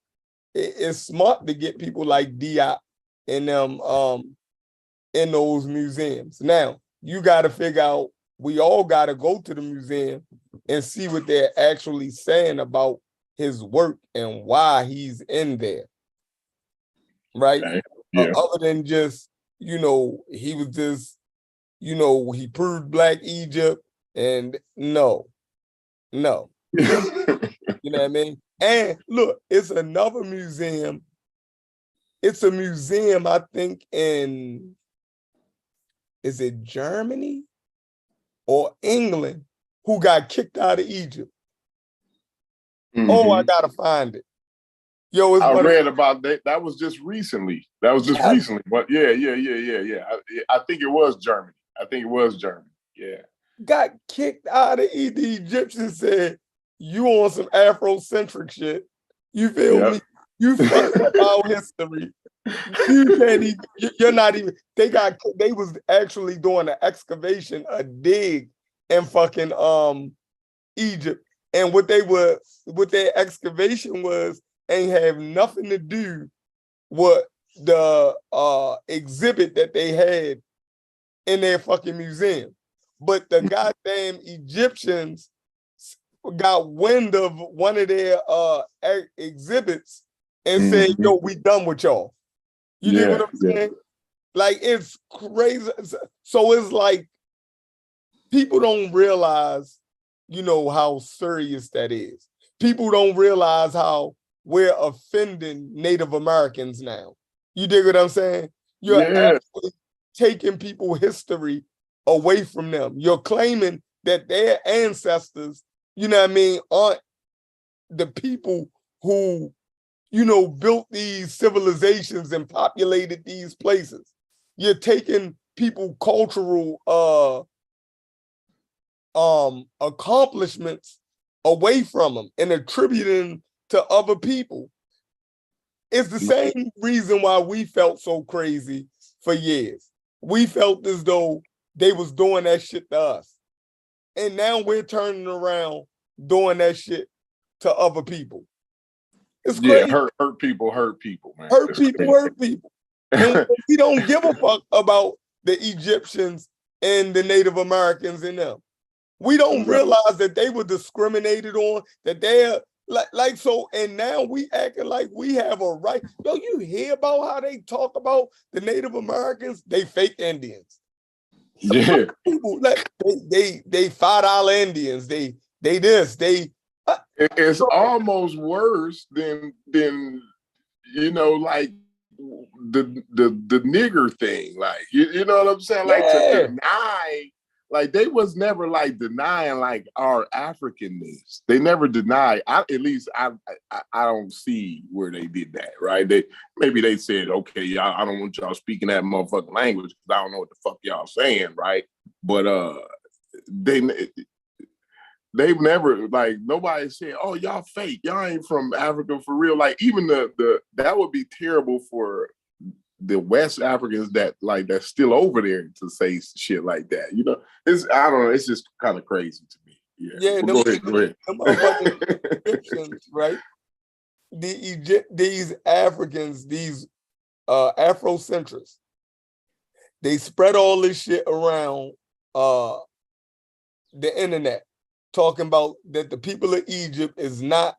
it's smart to get people like Diop in them in those museums. Now you got to figure out. We all got to go to the museum and see what they're actually saying about his work and why he's in there, right? Okay. Yeah. Other than just, he was just, he proved Black Egypt, and no. You know what I mean? And look, it's another museum. It's a museum, I think, is it Germany or England, who got kicked out of Egypt? Oh, I Mhm. gotta find it. Yo, it's I but read about that. That was just recently. That was just yes, recently. But yeah. I think it was Germany. I think it was Germany. Yeah. got kicked out of Egypt. The Egyptians said, "You on some Afrocentric shit? You feel Yep. me? You fucked up our history. You can't even. You're not even. They was actually doing an excavation, a dig in fucking Egypt, and what their excavation was, ain't have nothing to do with the exhibit that they had in their fucking museum. But the goddamn Egyptians got wind of one of their exhibits and said, Mhm. "Yo, we done with y'all." You dig what Yeah. I'm Yeah. saying? Like, it's crazy. So it's like people don't realize, how serious that is. People don't realize how we're offending Native Americans now. You dig what I'm saying? You're Yeah. actually taking people's history away from them. You're claiming that their ancestors, aren't the people who, built these civilizations and populated these places. You're taking people cultural accomplishments away from them and attributing to other people. It's the same reason why we felt so crazy for years. We felt as though they was doing that shit to us. And now we're turning around doing that shit to other people. It's Yeah. crazy. Hurt people, man. Hurt It's people, crazy. hurt people. And we don't give a fuck about the Egyptians and the Native Americans and them. We don't Right. realize that they were discriminated on, that they're like so, and now we acting like we have a right. Yo, you hear about how they talk about the Native Americans? They fake Indians. Yeah. People like they $5 Indians. They this, they It's so almost worse than like the nigger thing. Like you know what I'm saying? Like to yeah. deny, like they was never like denying like our Africanness. They never denied. At least I don't see where they did that. Right? Maybe they said, okay, y'all, I don't want y'all speaking that motherfucking language because I don't know what the fuck y'all saying, right? But they they've never like nobody said, "Oh, y'all fake. Y'all ain't from Africa for real." Like even the that would be terrible for the West Africans that's still over there to say shit like that. It's I don't know. It's just kind of crazy to me. Yeah. Yeah, Well, go ahead. them motherfucking Egyptians, right? These Africans, these Afrocentrics, they spread all this shit around uh the internet, talking about that the people of Egypt is not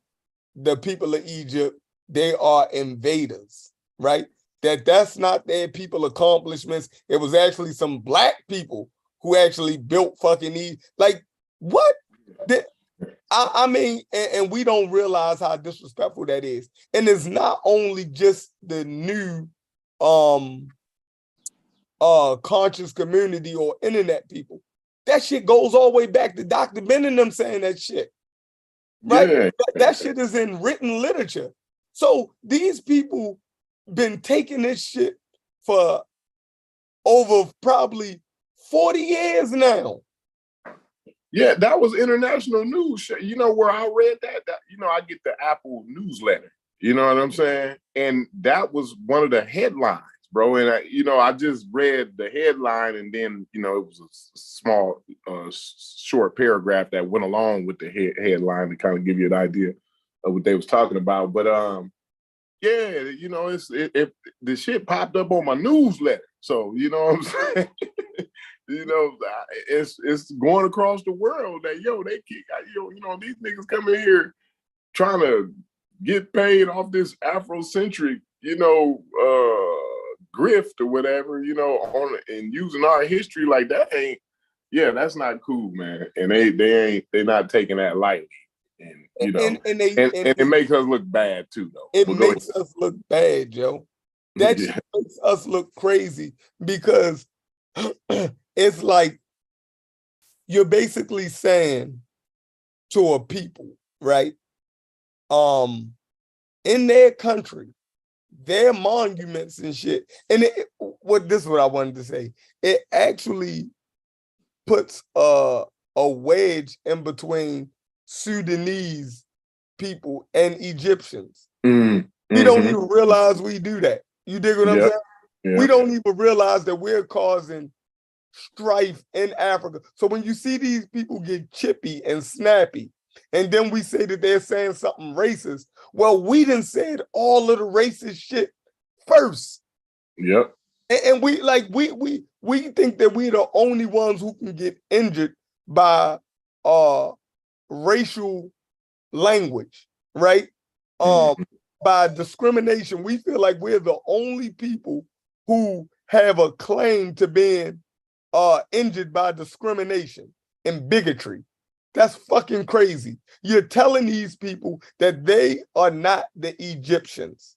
the people of Egypt, they are invaders, right? That's not their people accomplishments. It was actually some Black people who actually built fucking like what? I mean, and we don't realize how disrespectful that is. And it's not only just the new conscious community or internet people. That shit goes all the way back to Dr. Ben and them saying that shit, right? Yeah. That shit is in written literature. So these people been taking this shit for over probably 40 years now. Yeah, that was international news. You know where I read that? I get the Apple newsletter. You know what I'm saying? And that was one of the headlines. bro. And I just read the headline, and then it was a small, short paragraph that went along with the headline to kind of give you an idea of what they was talking about. But yeah, it the shit popped up on my newsletter, so you know what I'm saying. It's going across the world that these niggas come in here trying to get paid off this Afrocentric, grift or whatever, and using our history like that that's not cool, man. And they're not taking that lightly. And it makes us look bad too, though. It makes us look bad, Joe. That shit makes us look crazy because it's like you're basically saying to a people, right? In their country, their monuments and shit. And this is what I wanted to say. It actually puts a wedge in between Sudanese people and Egyptians. We don't even realize we do that. You dig what I'm saying? Yeah. We don't even realize that we're causing strife in Africa. So when you see these people get chippy and snappy, and then we say that they're saying something racist, well, we done said all of the racist shit first. Yep. And we think that we're the only ones who can get injured by racial language, right? By discrimination. We feel like we're the only people who have a claim to being injured by discrimination and bigotry. That's fucking crazy. You're telling these people that they are not the Egyptians.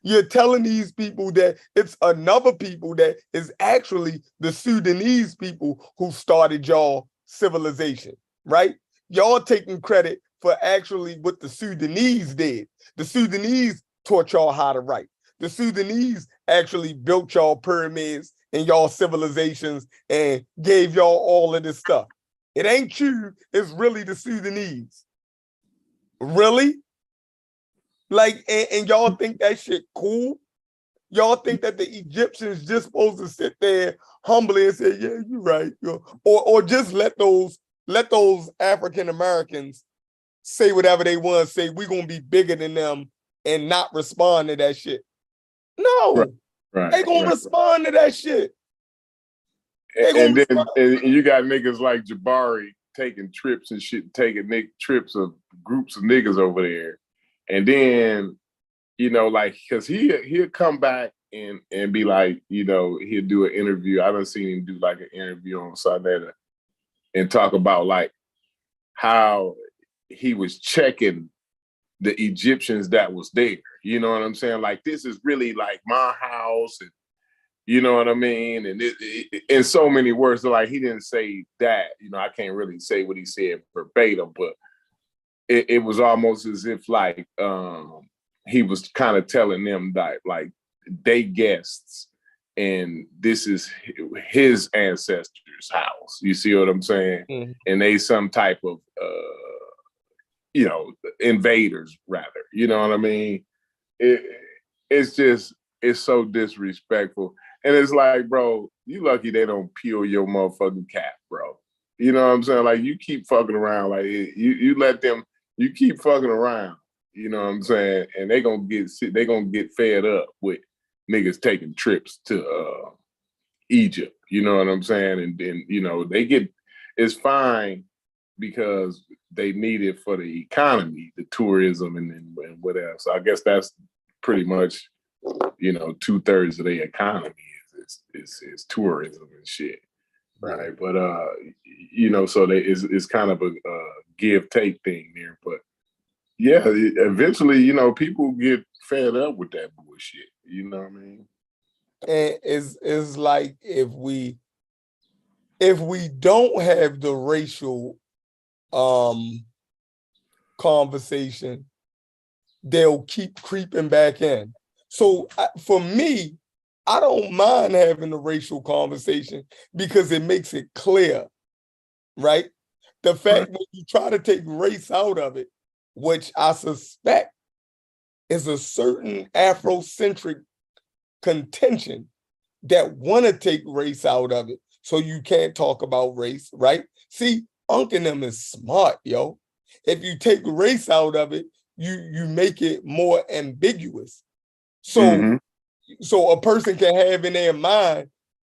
You're telling these people that it's another people that is actually the Sudanese people who started y'all civilization, right? Y'all taking credit for actually what the Sudanese did. The Sudanese taught y'all how to write. The Sudanese actually built y'all pyramids and y'all civilizations and gave y'all all of this stuff. It ain't you, it's really the Sudanese. Really? Like, and y'all think that shit cool? Y'all think that the Egyptians just supposed to sit there humbly and say, yeah, you're right. Or just let those African Americans say whatever they want to say. We're going to be bigger than them and not respond to that shit. No, they going to respond to that shit. And then you got niggas like Jabari taking trips and shit, taking trips of groups of niggas over there. And then, because he'll come back and be like, he'll do an interview. I done seen him do like an interview on Sunday and talk about like how he was checking the Egyptians that was there. You know what I'm saying? Like, this is really like my house, and you know what I mean? And it in so many words, like he didn't say that. I can't really say what he said verbatim, but it was almost as if like he was kind of telling them that like they guests and this is his ancestors' house. You see what I'm saying? Mm-hmm. And they some type of invaders rather. You know what I mean? It's so disrespectful. And it's like, bro, you lucky they don't peel your motherfucking cap, bro. You know what I'm saying? Like, you keep fucking around. Like, you let them, you keep fucking around. You know what I'm saying? And they gonna get fed up with niggas taking trips to Egypt. You know what I'm saying? And then, it's fine because they need it for the economy, the tourism and what else. I guess that's pretty much, 2/3 of their economy is tourism and shit. Right. But so it's kind of a give take thing there. But yeah, eventually, people get fed up with that bullshit. You know what I mean? And it's like if we don't have the racial conversation, they'll keep creeping back in. So for me, I don't mind having a racial conversation because it makes it clear, right? The fact when you try to take race out of it, which I suspect is a certain Afrocentric contention that want to take race out of it, so you can't talk about race, right? See, Unc and them is smart, yo. If you take race out of it, you make it more ambiguous. So so a person can have in their mind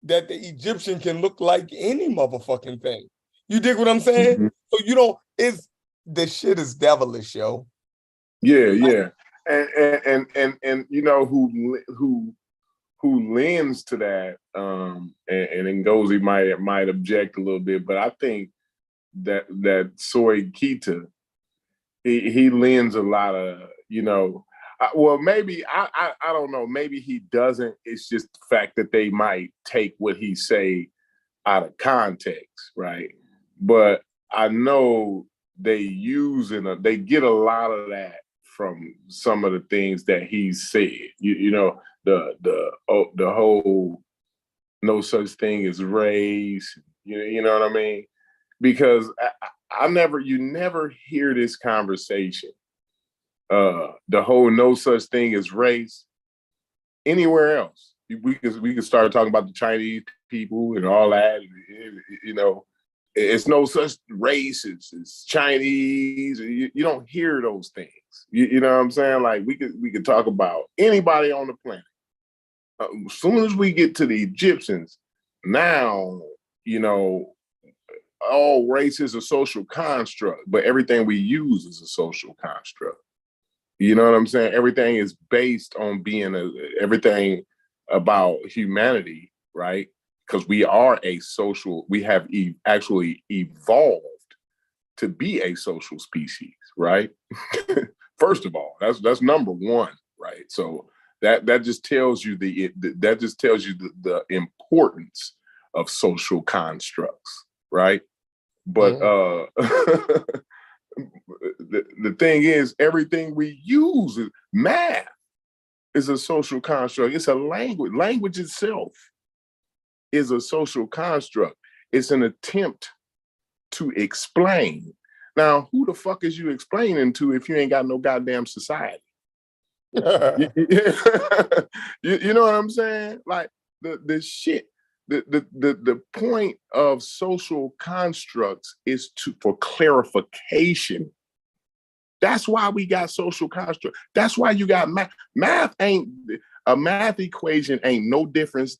that the Egyptian can look like any motherfucking thing. You dig what I'm saying? So you don't, the shit is devilish, yo. Yeah. And you know who lends to that, and Ngozi might object a little bit, but I think that Soy Kita, he lends a lot of, you know, well, maybe I don't know, maybe he doesn't. It's just the fact that they might take what he say out of context, right? But I know they get a lot of that from some of the things that he said. You know, the whole no such thing as race. You know what I mean? Because you never hear this conversation. The whole no such thing as race anywhere else. We could start talking about the Chinese people and all that. You know, it's no such race. It's Chinese. You don't hear those things. You know what I'm saying? Like we could talk about anybody on the planet. As soon as we get to the Egyptians, now, you know, all race is a social construct, but everything we use is a social construct. You know what I'm saying? Everything is based on everything about humanity, right? Because we are we have actually evolved to be a social species, right? First of all, that's number one, right? So that just tells you the importance of social constructs, right? But the thing is, everything we use, math is a social construct. It's a language. Language itself is a social construct. It's an attempt to explain. Now, who the fuck is you explaining to if you ain't got no goddamn society? You know what I'm saying? Like the shit. The point of social constructs is for clarification. That's why we got social construct. That's why you got math. A math equation ain't no different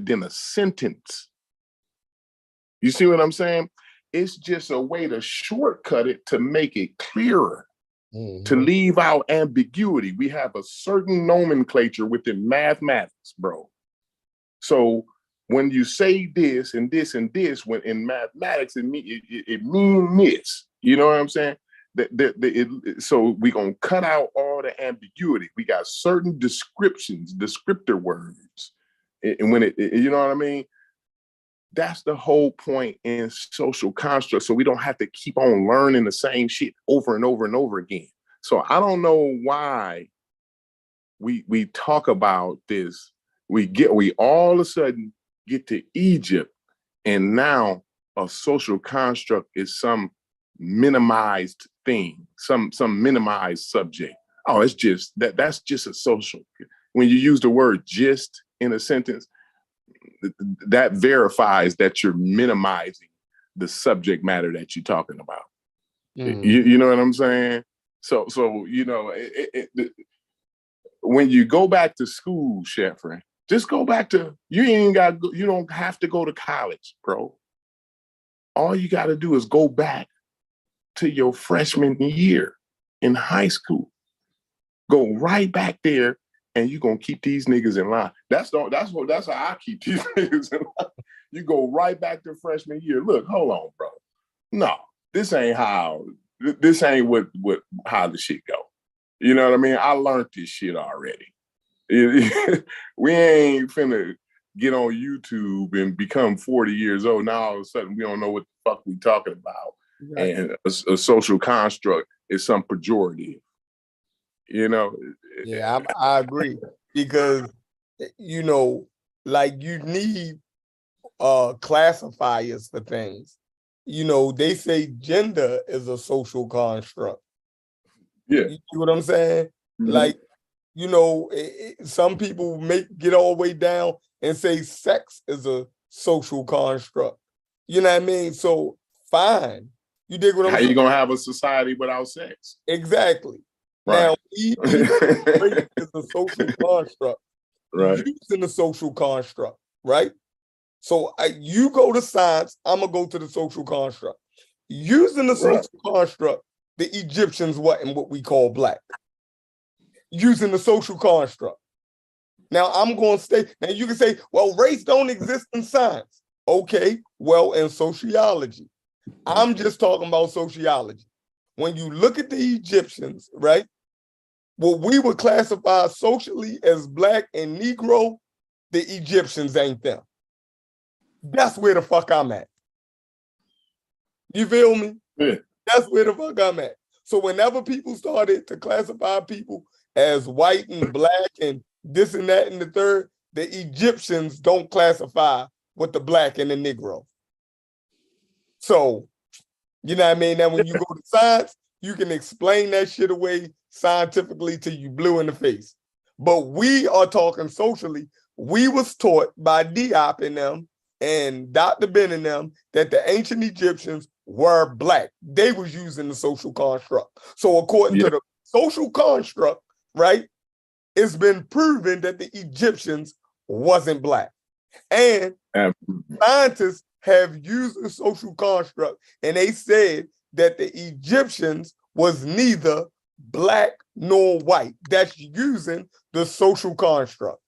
than a sentence. You see what I'm saying? It's just a way to shortcut it to make it clearer, to leave out ambiguity. We have a certain nomenclature within mathematics, bro. So when you say this and this and this, when in mathematics, it means this. You know what I'm saying? So we're going to cut out all the ambiguity. We got certain descriptor words. And when you know what I mean? That's the whole point in social construct. So we don't have to keep on learning the same shit over and over and over again. So I don't know why we talk about this. We all of a sudden get to Egypt, and now a social construct is some minimized thing, some minimized subject. Oh, it's just that's just a social. When you use the word "just" in a sentence, that verifies that you're minimizing the subject matter that you're talking about. You know what I'm saying? So you know, when you go back to school, Sheffrin, just go back to, you don't have to go to college, bro. All you got to do is go back to your freshman year in high school. Go right back there, and you're gonna keep these niggas in line. That's how I keep these niggas in line. You go right back to freshman year. Look, hold on, bro. No, this ain't how the shit go. You know what I mean? I learned this shit already. We ain't finna get on YouTube and become 40 years old. Now all of a sudden we don't know what the fuck we talking about. Right. And a social construct is some pejorative. You know? Yeah, I agree. Because, you know, like you need classifiers for things. You know, they say gender is a social construct. Yeah. You see what I'm saying? Mm-hmm. Like You know, some people get all the way down and say sex is a social construct. You know what I mean? So fine. You dig what I'm How saying? you gonna have a society without sex? Exactly. Right. Now, even race is a social construct. Right. Using the social construct, right? So you go to science, I'm gonna go to the social construct. Using the social construct, the Egyptians wasn't what we call black. Using the social construct. Now I'm going to stay. Now you can say, well, race don't exist in science. Okay, well, in sociology. I'm just talking about sociology. When you look at the Egyptians, right? What we would classify socially as black and Negro, the Egyptians ain't them. That's where the fuck I'm at. You feel me? Yeah. That's where the fuck I'm at. So whenever people started to classify people as white and black and this and that and the third, the Egyptians don't classify with the black and the Negro. So, you know what I mean? Now, when you go to science, you can explain that shit away scientifically till you blue in the face. But we are talking socially. We was taught by Diop and them and Dr. Ben and them that the ancient Egyptians were black. They was using the social construct. So according to the social construct, right, it's been proven that the Egyptians wasn't black. And scientists have used the social construct and they said that the Egyptians was neither black nor white. That's using the social construct.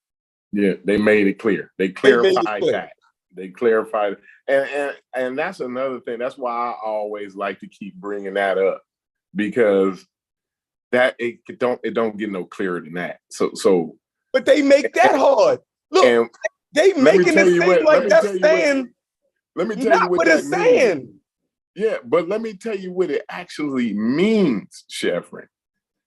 Yeah, they made it clear. They clarified that. They clarified, and that's another thing. That's why I always like to keep bringing that up, because that it don't get no clearer than that. So but they make that hard. Look, they making it seem like that's saying. Let me tell you what it's saying. Yeah, but let me tell you what it actually means, Sheffrin.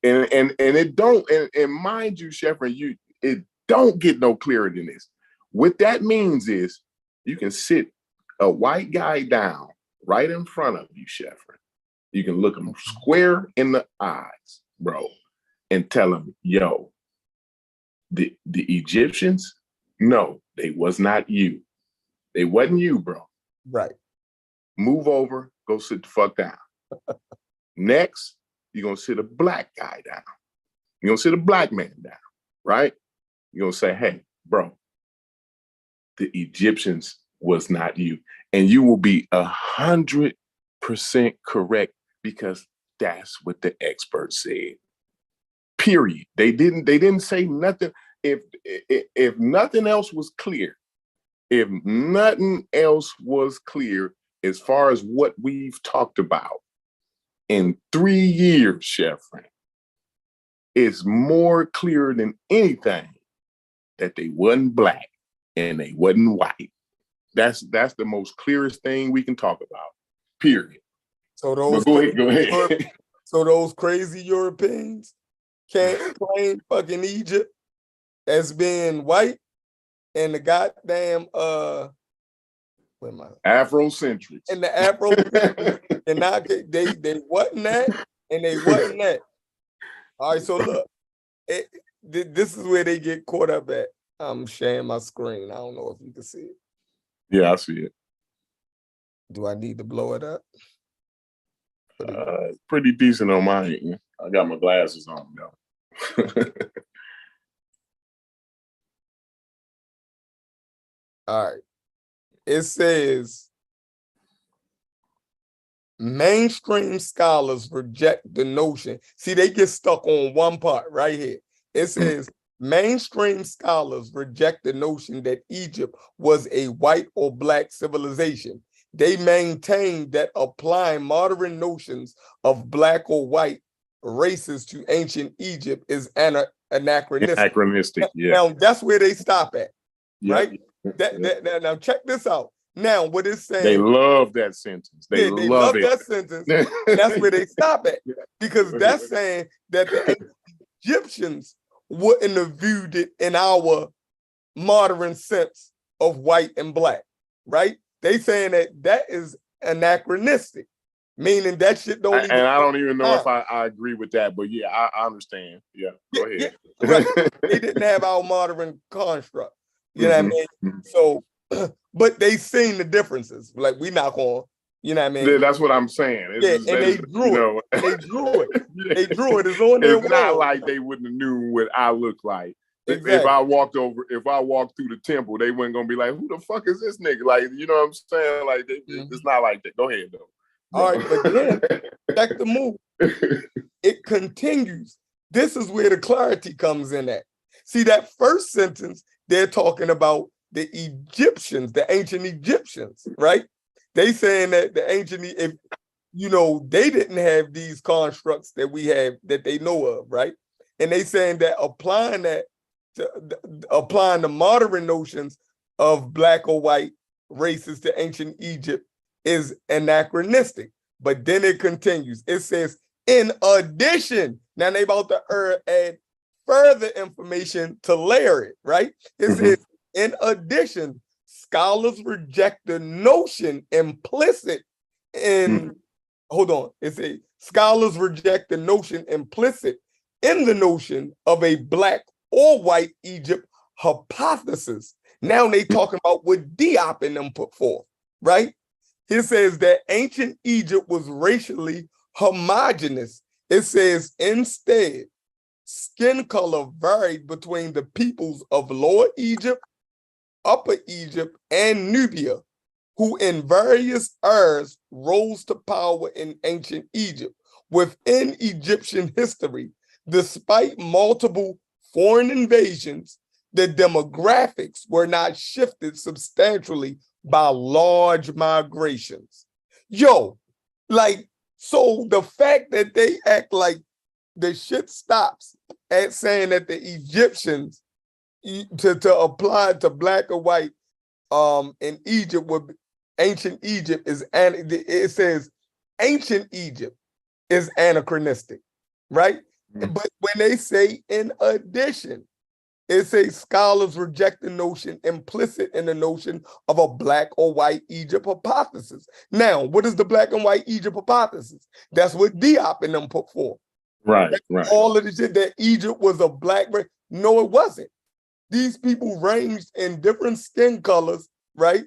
And it don't, and mind you, Sheffrin, it don't get no clearer than this. What that means is you can sit a white guy down right in front of you, Sheffrin. You can look him square in the eyes, bro, and tell him, yo, the Egyptians, no, they was not you. They wasn't you, bro. Right. Move over, go sit the fuck down. Next, you're gonna sit a black guy down. You're gonna sit a black man down, right? You're gonna say, hey, bro, the Egyptians was not you. And you will be 100% correct, because that's what the experts said. Period. They didn't say nothing. If nothing else was clear, as far as what we've talked about in 3 years, Sheffrin, it's more clear than anything that they wasn't black and they wasn't white. That's the most clearest thing we can talk about. Period. So those go ahead. So those crazy Europeans can't claim fucking Egypt as being white, and the goddamn Afrocentrics. And the Afrocentrics and not they wasn't that and they wasn't that. All right, so look, this is where they get caught up at. I'm sharing my screen. I don't know if you can see it. Yeah, I see it. Do I need to blow it up? Pretty decent on mine. I got my glasses on though. All right. It says mainstream scholars reject the notion. See, they get stuck on one part right here. It says mainstream scholars reject the notion that Egypt was a white or black civilization. They maintain that applying modern notions of black or white races to ancient Egypt is anachronistic. Anachronistic, yeah. Now, that's where they stop at, right? Yeah. Now, check this out. Now, what it's saying... They love that sentence. They love that sentence. That's where they stop at. Because that's saying that the Egyptians wouldn't have viewed it in our modern sense of white and black, right? They saying that is anachronistic. meaning that shit don't even. And I don't even know if I agree with that, but yeah, I understand. Yeah, go ahead. Yeah, right. They didn't have our modern construct. You know what I mean? Mhm. So, but they seen the differences. Like we not gonna, you know what I mean? Yeah, that's what I'm saying. Yeah, and they drew it. They drew it. They drew it. It's on their It's not wall. like they wouldn't have knew what I look like. Exactly. If I walked through the temple, they weren't gonna be like, "Who the fuck is this nigga?" Like, you know what I'm saying? Like, it's not like that. Go ahead, though. All right, but then check the move. It continues. This is where the clarity comes in at. See, that first sentence, they're talking about the Egyptians, the ancient Egyptians, right? They saying that the ancient, if you know, they didn't have these constructs that we have that they know of, right? And they saying that applying the modern notions of black or white races to ancient Egypt is anachronistic. But then it continues. It says, in addition, now they about to add further information to layer it, right? It says, in addition, scholars reject the notion implicit in, hold on, it says, scholars reject the notion implicit in the notion of a black or white Egypt hypothesis. Now they talking about what Diop and them put forth, right? It says that ancient Egypt was racially homogeneous. It says instead, skin color varied between the peoples of Lower Egypt, Upper Egypt, and Nubia, who in various eras rose to power in ancient Egypt. Within Egyptian history, despite multiple foreign invasions, the demographics were not shifted substantially by large migrations. Yo, like, so the fact that they act like the shit stops at saying that the Egyptians to apply to black or white in Egypt would ancient Egypt is, and it says ancient Egypt is anachronistic, right? But when they say in addition, it says scholars reject the notion implicit in the notion of a black or white Egypt hypothesis. Now, what is the black and white Egypt hypothesis? That's what Diop and them put forth. Right. All of the shit that Egypt was a black race. No, it wasn't. These people ranged in different skin colors, right?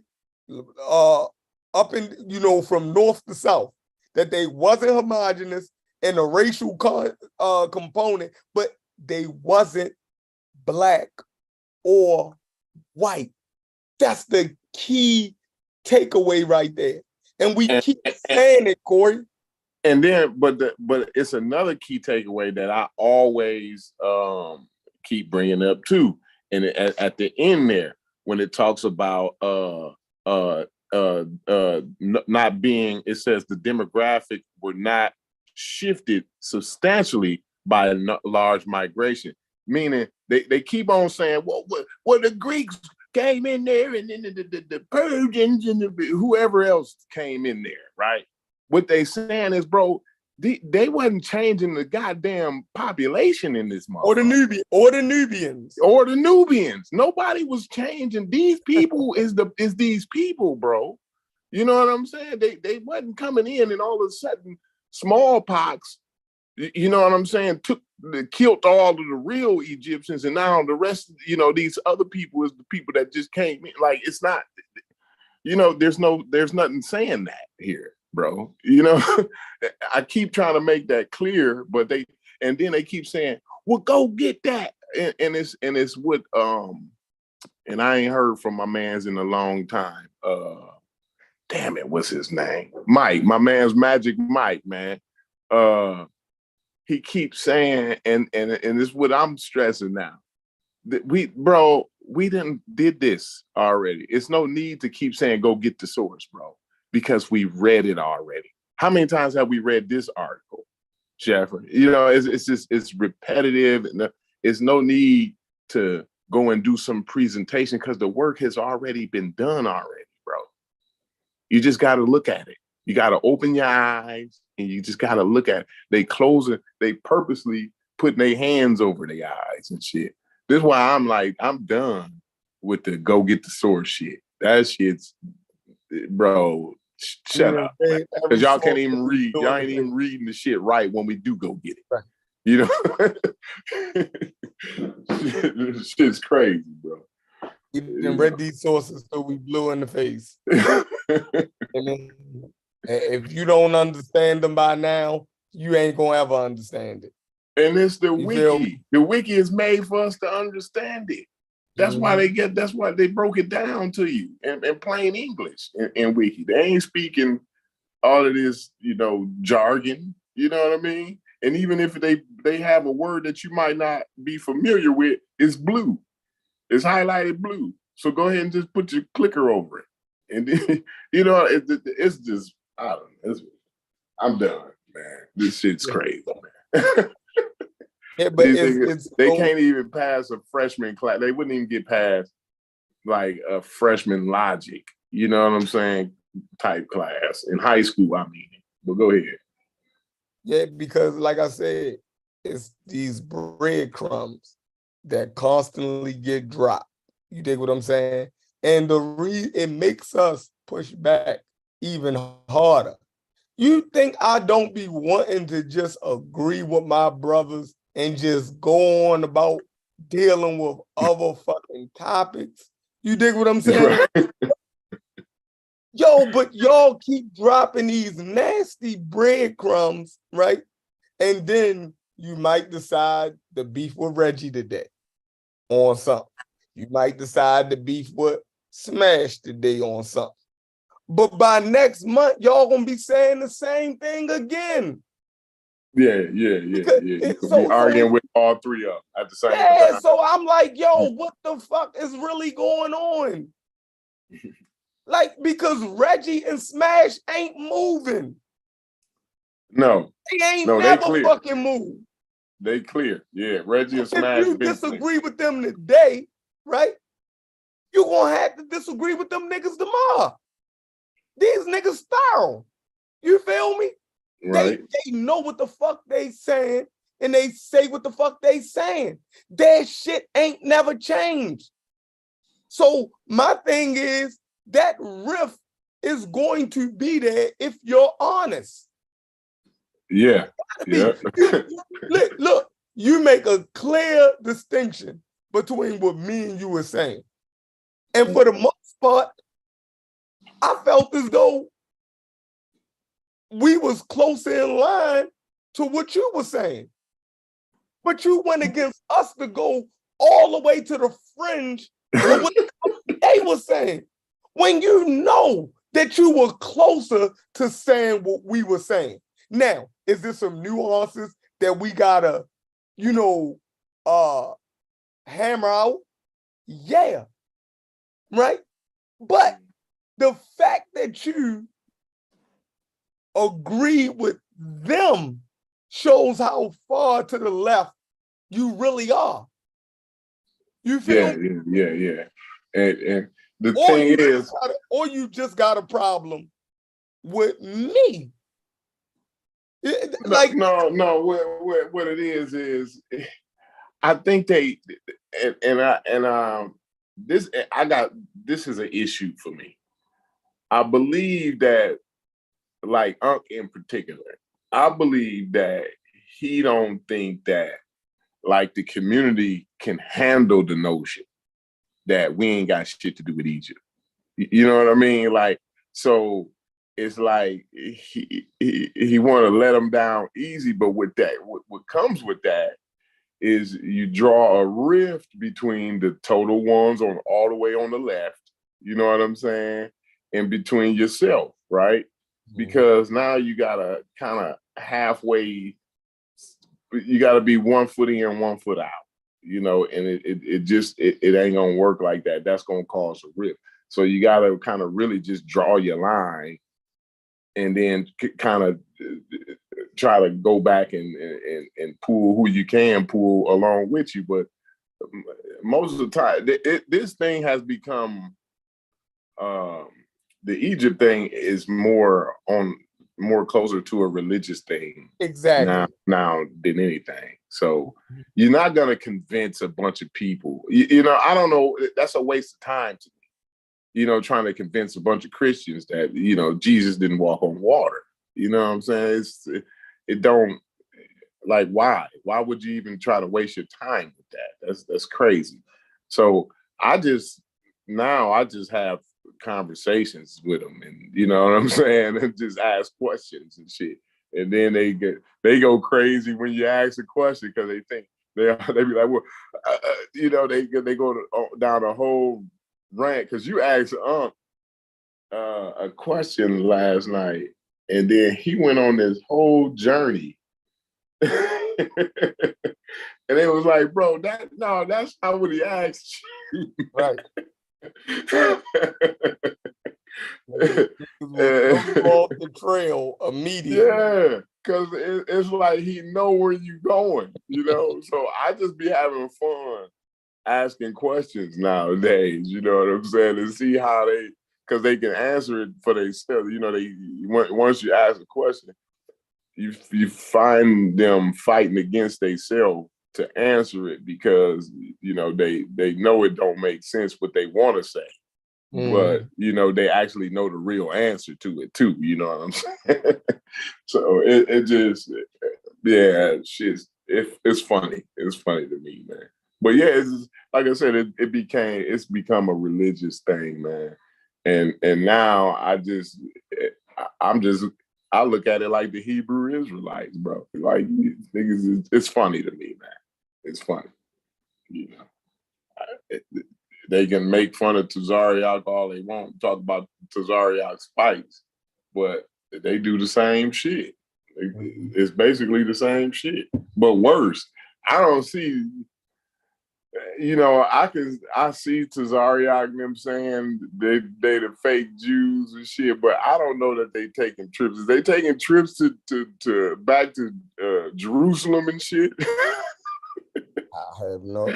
Up in, you know, from north to south. That they wasn't homogenous in a racial component, but they wasn't black or white. That's the key takeaway right there. And we keep saying it, Corey. And then, but it's another key takeaway that I always keep bringing up too. And at the end there, when it talks about not being, it says the demographic were not shifted substantially by a large migration. Meaning they keep on saying, well, the Greeks came in there, and then the Persians and whoever else came in there, right? What they saying is, bro, they wasn't changing the goddamn population in this motherfucker. Or the Nubians. Nobody was changing. These people is these people, bro. You know what I'm saying? They wasn't coming in, and all of a sudden smallpox, you know what I'm saying, killed all of the real Egyptians, and now the rest, you know, these other people is the people that just came in. Like, it's not, you know, there's nothing saying that here, bro. You know, I keep trying to make that clear, but then they keep saying, well, go get that. And it's what, and I ain't heard from my mans in a long time. Damn it, what's his name? Mike, my man's Magic Mike, man. He keeps saying, and it's what I'm stressing now. That we did this already. It's no need to keep saying, go get the source, bro, because we read it already. How many times have we read this article, Jeffrey? You know, it's just, it's repetitive, and there's no need to go and do some presentation because the work has already been done already, bro. You just got to look at it. You got to open your eyes, and you just got to look at it. They purposely putting their hands over their eyes and shit. This is why I'm like, I'm done with the go get the source shit. That shit's, bro, Shut up, read every because y'all can't source even that we read. blew Y'all in ain't the even face. reading the shit right when we do go get it. Right. You know, shit's crazy, bro. We didn't read these sources till we blew in the face. And then, if you don't understand them by now, you ain't gonna ever understand it. And it's the You feel wiki. The wiki is made for us to understand it. That's why that's why they broke it down to you in plain English in wiki. They ain't speaking all of this, you know, jargon. You know what I mean? And even if they have a word that you might not be familiar with, it's blue. It's highlighted blue. So go ahead and just put your clicker over it. And then, you know, it's just, I don't know. I'm done, man. This shit's crazy, man. Yeah, but they can't even pass a freshman class. They wouldn't even get past like a freshman logic, you know what I'm saying, type class in high school, I mean. But go ahead. Yeah, because like I said, it's these breadcrumbs that constantly get dropped. You dig what I'm saying? And it makes us push back even harder. You think I don't be wanting to just agree with my brothers and just go on about dealing with other fucking topics? You dig what I'm saying? Right. Yo, but y'all keep dropping these nasty breadcrumbs, right? And then you might decide to beef with Reggie today on something. You might decide to beef with Smash today on something. But by next month, y'all gonna be saying the same thing again. Yeah. You could be arguing with all three of them at the same time. Yeah, so I'm like, yo, what the fuck is really going on? Like, because Reggie and Smash ain't moving. No. They ain't never fucking move. They clear. Yeah, Reggie and Smash. If you disagree with them today, right? You're gonna have to disagree with them niggas tomorrow. These niggas thorough. You feel me? Right. They know what the fuck they saying, and they say what the fuck they saying. Their shit ain't never changed. So my thing is that rift is going to be there if you're honest. Yeah. Look, you make a clear distinction between what me and you were saying. And for the most part, I felt as though we was closer in line to what you were saying. But you went against us to go all the way to the fringe of what they were saying. When you know that you were closer to saying what we were saying. Now, is there some nuances that we gotta, hammer out? Yeah. Right? But the fact that you agree with them shows how far to the left you really are. You feel me? Yeah. And the thing is, or you just got a problem with me. Like no. What it is I think they this is an issue for me. I believe that, like Unc in particular, I believe that he don't think that like the community can handle the notion that we ain't got shit to do with Egypt. You know what I mean? Like, so it's like he want to let them down easy, but with that, what comes with that is you draw a rift between the total ones on all the way on the left, you know what I'm saying, and between yourself, right? Because now you gotta kind of halfway, you gotta be 1 foot in, 1 foot out, you know, and it ain't gonna work like that. That's gonna cause a rift. So you gotta kind of really just draw your line and then kind of try to go back and pull who you can pull along with you. But most of the time, this thing has become, the Egypt thing is more closer to a religious thing exactly now than anything. So you're not gonna convince a bunch of people. You know, I don't know. That's a waste of time to me. trying to convince a bunch of Christians that, Jesus didn't walk on water. You know what I'm saying? It don't, like, why? Why would you even try to waste your time with that? That's crazy. So I just have conversations with them, and you know what I'm saying, and just ask questions and shit. And then they go crazy when you ask a question because they think they be like, well, they go down a whole rant because you asked a question last night, and then he went on this whole journey. And it was like, bro, that's not what he asked you. Right. Off the trail immediately. Yeah, because it's like he know where you going, So I just be having fun asking questions nowadays, you know what I'm saying, and see how because they can answer it for themselves. Once you ask a question, you find them fighting against themselves to answer it because they know it don't make sense what they want to say. But they actually know the real answer to it too. You know what I'm saying? So it just, yeah, it's funny. It's funny to me, man. But yeah, it's like I said, it's become a religious thing, man. And now I look at it like the Hebrew Israelites, bro. Like niggas, it's funny to me, man. It's funny, They can make fun of Tazariak all they want, talk about Tazariak's fights, but they do the same shit. It's basically the same shit, but worse. I don't see, I see Tazariak and them saying they the fake Jews and shit, but I don't know that they taking trips. Is they taking trips to back to Jerusalem and shit? I have no.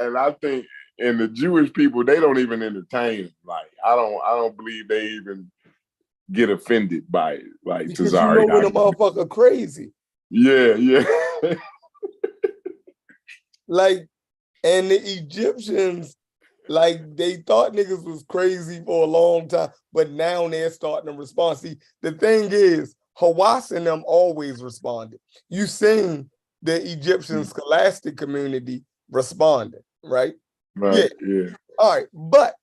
And I think, and the Jewish people, they don't even entertain it. Like I don't believe they even get offended by it. Like Because Tazari, when a motherfucker crazy. Yeah. Like, and the Egyptians, like, they thought niggas was crazy for a long time, but now they're starting to respond. See, the thing is, Hawass and them always responded. You seen the Egyptian scholastic community responding, right? Right. Yeah. All right. But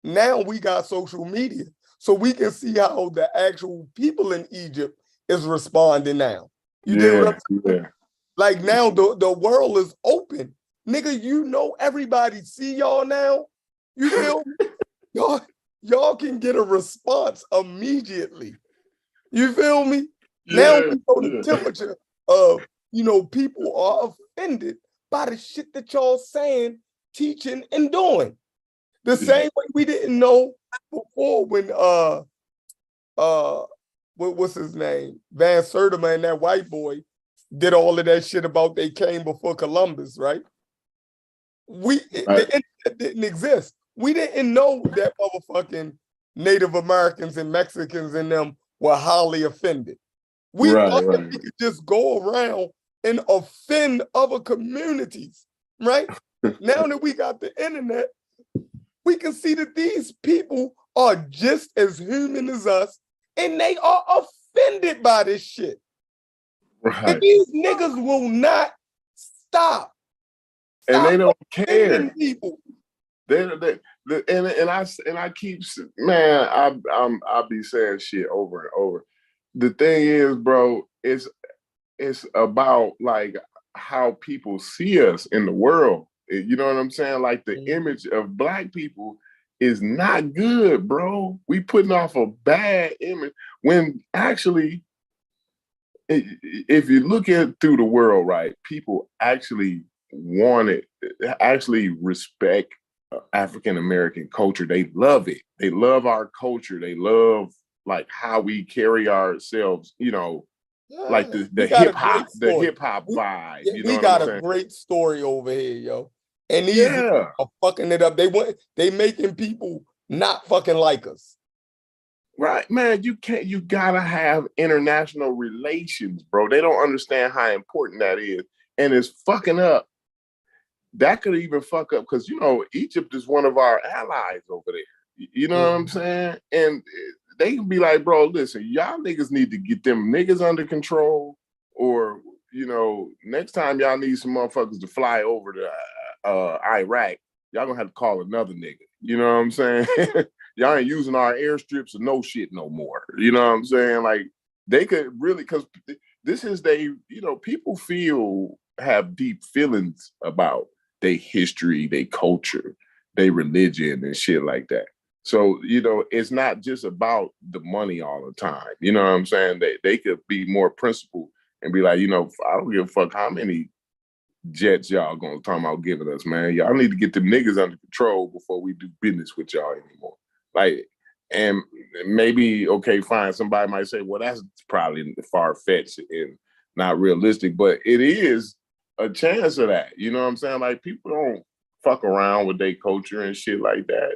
now we got social media, so we can see how the actual people in Egypt is responding now. You get what I'm saying? Yeah. Like now the world is open. Nigga, everybody see y'all now. You feel me? Y'all can get a response immediately. You feel me? Yeah. Now we know the temperature of, people are offended by the shit that y'all saying, teaching, and doing. The same way we didn't know before when what's his name? Van Sertima and that white boy did all of that shit about they came before Columbus, right? The internet didn't exist. We didn't know that motherfucking Native Americans and Mexicans and them were highly offended. We thought that we could just go around and offend other communities, right? Now that we got the internet, we can see that these people are just as human as us, and they are offended by this shit. Right. And these niggas will not stop. And they don't care. People. And I keep, man, I'll be saying shit over and over. The thing is, bro, it's about like how people see us in the world. You know what I'm saying? Like the image of Black people is not good, bro. We putting off a bad image when actually, if you look at through the world, right, people actually actually respect African American culture. They love it. They love our culture. They love like how we carry ourselves, like the hip hop vibe. We got a great story over here, yo. And these are fucking it up. They making people not fucking like us. Right, man, you gotta have international relations, bro. They don't understand how important that is. And it's fucking up that could even fuck up because Egypt is one of our allies over there. You know what I'm saying? And they can be like, bro, listen, y'all niggas need to get them niggas under control, or next time y'all need some motherfuckers to fly over to Iraq, y'all gonna have to call another nigga. You know what I'm saying? Y'all ain't using our airstrips or no shit no more. You know what I'm saying? Like they could really, because this is people have deep feelings about their history, their culture, their religion and shit like that. So, it's not just about the money all the time. You know what I'm saying? They could be more principled and be like, I don't give a fuck how many jets y'all gonna talk about giving us, man. Y'all need to get them niggas under control before we do business with y'all anymore. Like, and maybe, okay, fine, somebody might say, well, that's probably far-fetched and not realistic, but it is a chance of that. You know what I'm saying? Like, people don't fuck around with their culture and shit like that.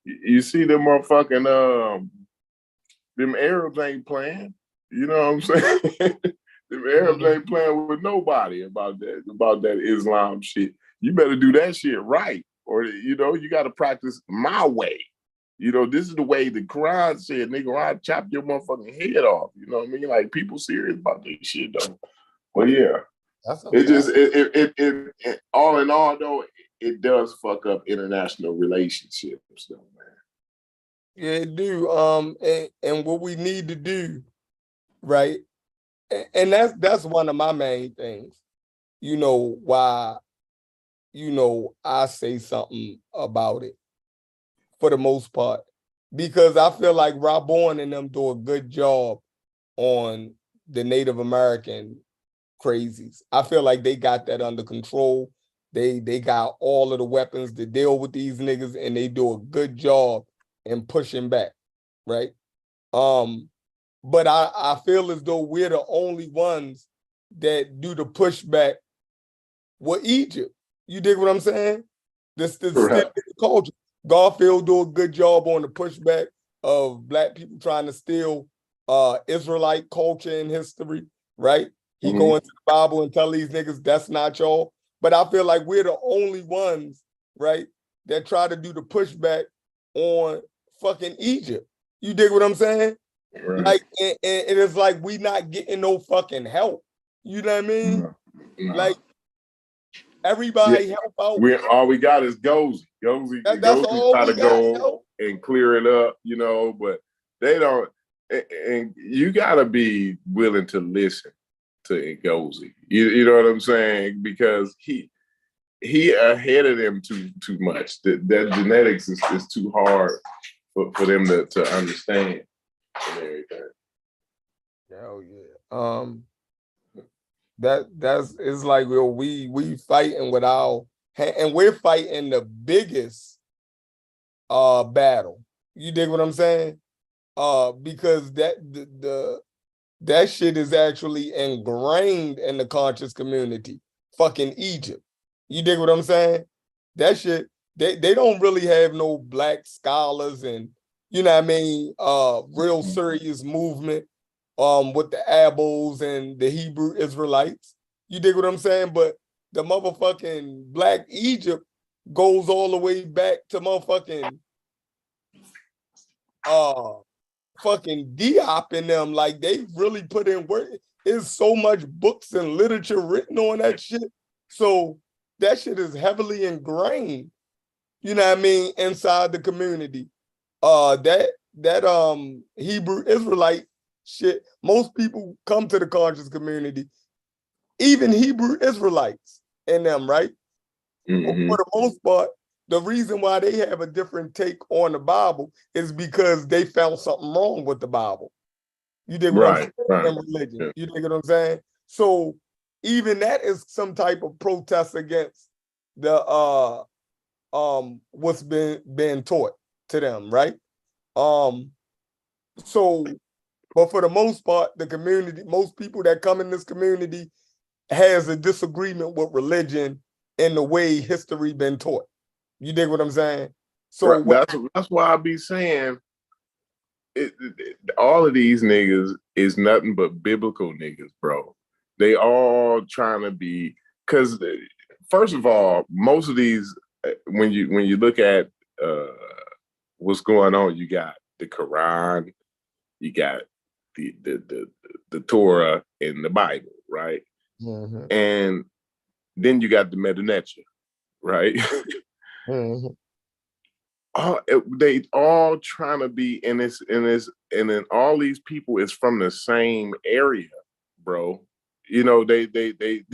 You see them motherfucking, them Arabs ain't playing. You know what I'm saying? The Arabs ain't playing with nobody about that Islam shit. You better do that shit right, or you got to practice my way. This is the way the Quran said, nigga, I'll chop your motherfucking head off. You know what I mean? Like, people serious about this shit though. Well, yeah, it all in all though, it does fuck up international relationships though, man. Yeah, it do. And what we need to do, right? And that's one of my main things. Why, I say something about it for the most part, because I feel like Rabon and them do a good job on the Native American crazies. I feel like they got that under control. They got all of the weapons to deal with these niggas, and they do a good job in pushing back, right? But I feel as though we're the only ones that do the pushback with Egypt. You dig what I'm saying? This Right. culture. Garfield do a good job on the pushback of Black people trying to steal Israelite culture and history, right? He go into the Bible and tell these niggas that's not y'all. But I feel like we're the only ones, right, that try to do the pushback on fucking Egypt. You dig what I'm saying? Right. Like, and it's like we not getting no fucking help. You know what I mean? No. Like, everybody help out. All we got is Gozy. That's all try we to got, go and clear it up, but they don't. And you got to be willing to listen to Ngozi. You know what I'm saying? Because he ahead of them too much. That genetics is too hard for them to understand and everything. Hell yeah. That's it's like we fighting with and we're fighting the biggest battle. You dig what I'm saying? Because that shit is actually ingrained in the conscious community. Fucking Egypt. You dig what I'm saying? That shit, they don't really have no Black scholars and real serious movement with the Abels and the Hebrew Israelites. You dig what I'm saying? But the motherfucking Black Egypt goes all the way back to motherfucking fucking Diop in them. Like, they really put in work. There's so much books and literature written on that shit. So that shit is heavily ingrained, inside the community. That Hebrew Israelite shit, most people come to the conscious community, even Hebrew Israelites in them, right? Mm-hmm. For the most part, the reason why they have a different take on the Bible is because they found something wrong with the Bible. You dig what I'm saying? Right. In religion. Yeah. You dig what I'm saying? So even that is some type of protest against the what's been taught to them, right? So, but for the most part, the community, most people that come in this community has a disagreement with religion and the way history been taught. You dig what I'm saying? So that's why I be saying all of these niggas is nothing but biblical niggas, bro. They all trying to be, because first of all, most of these, when you look at what's going on, you got the Quran, you got the Torah and the Bible, right? Mm-hmm. And then you got the Metanetia, right? Mm-hmm. They all trying to be in this, and then all these people is from the same area, bro. You know, they they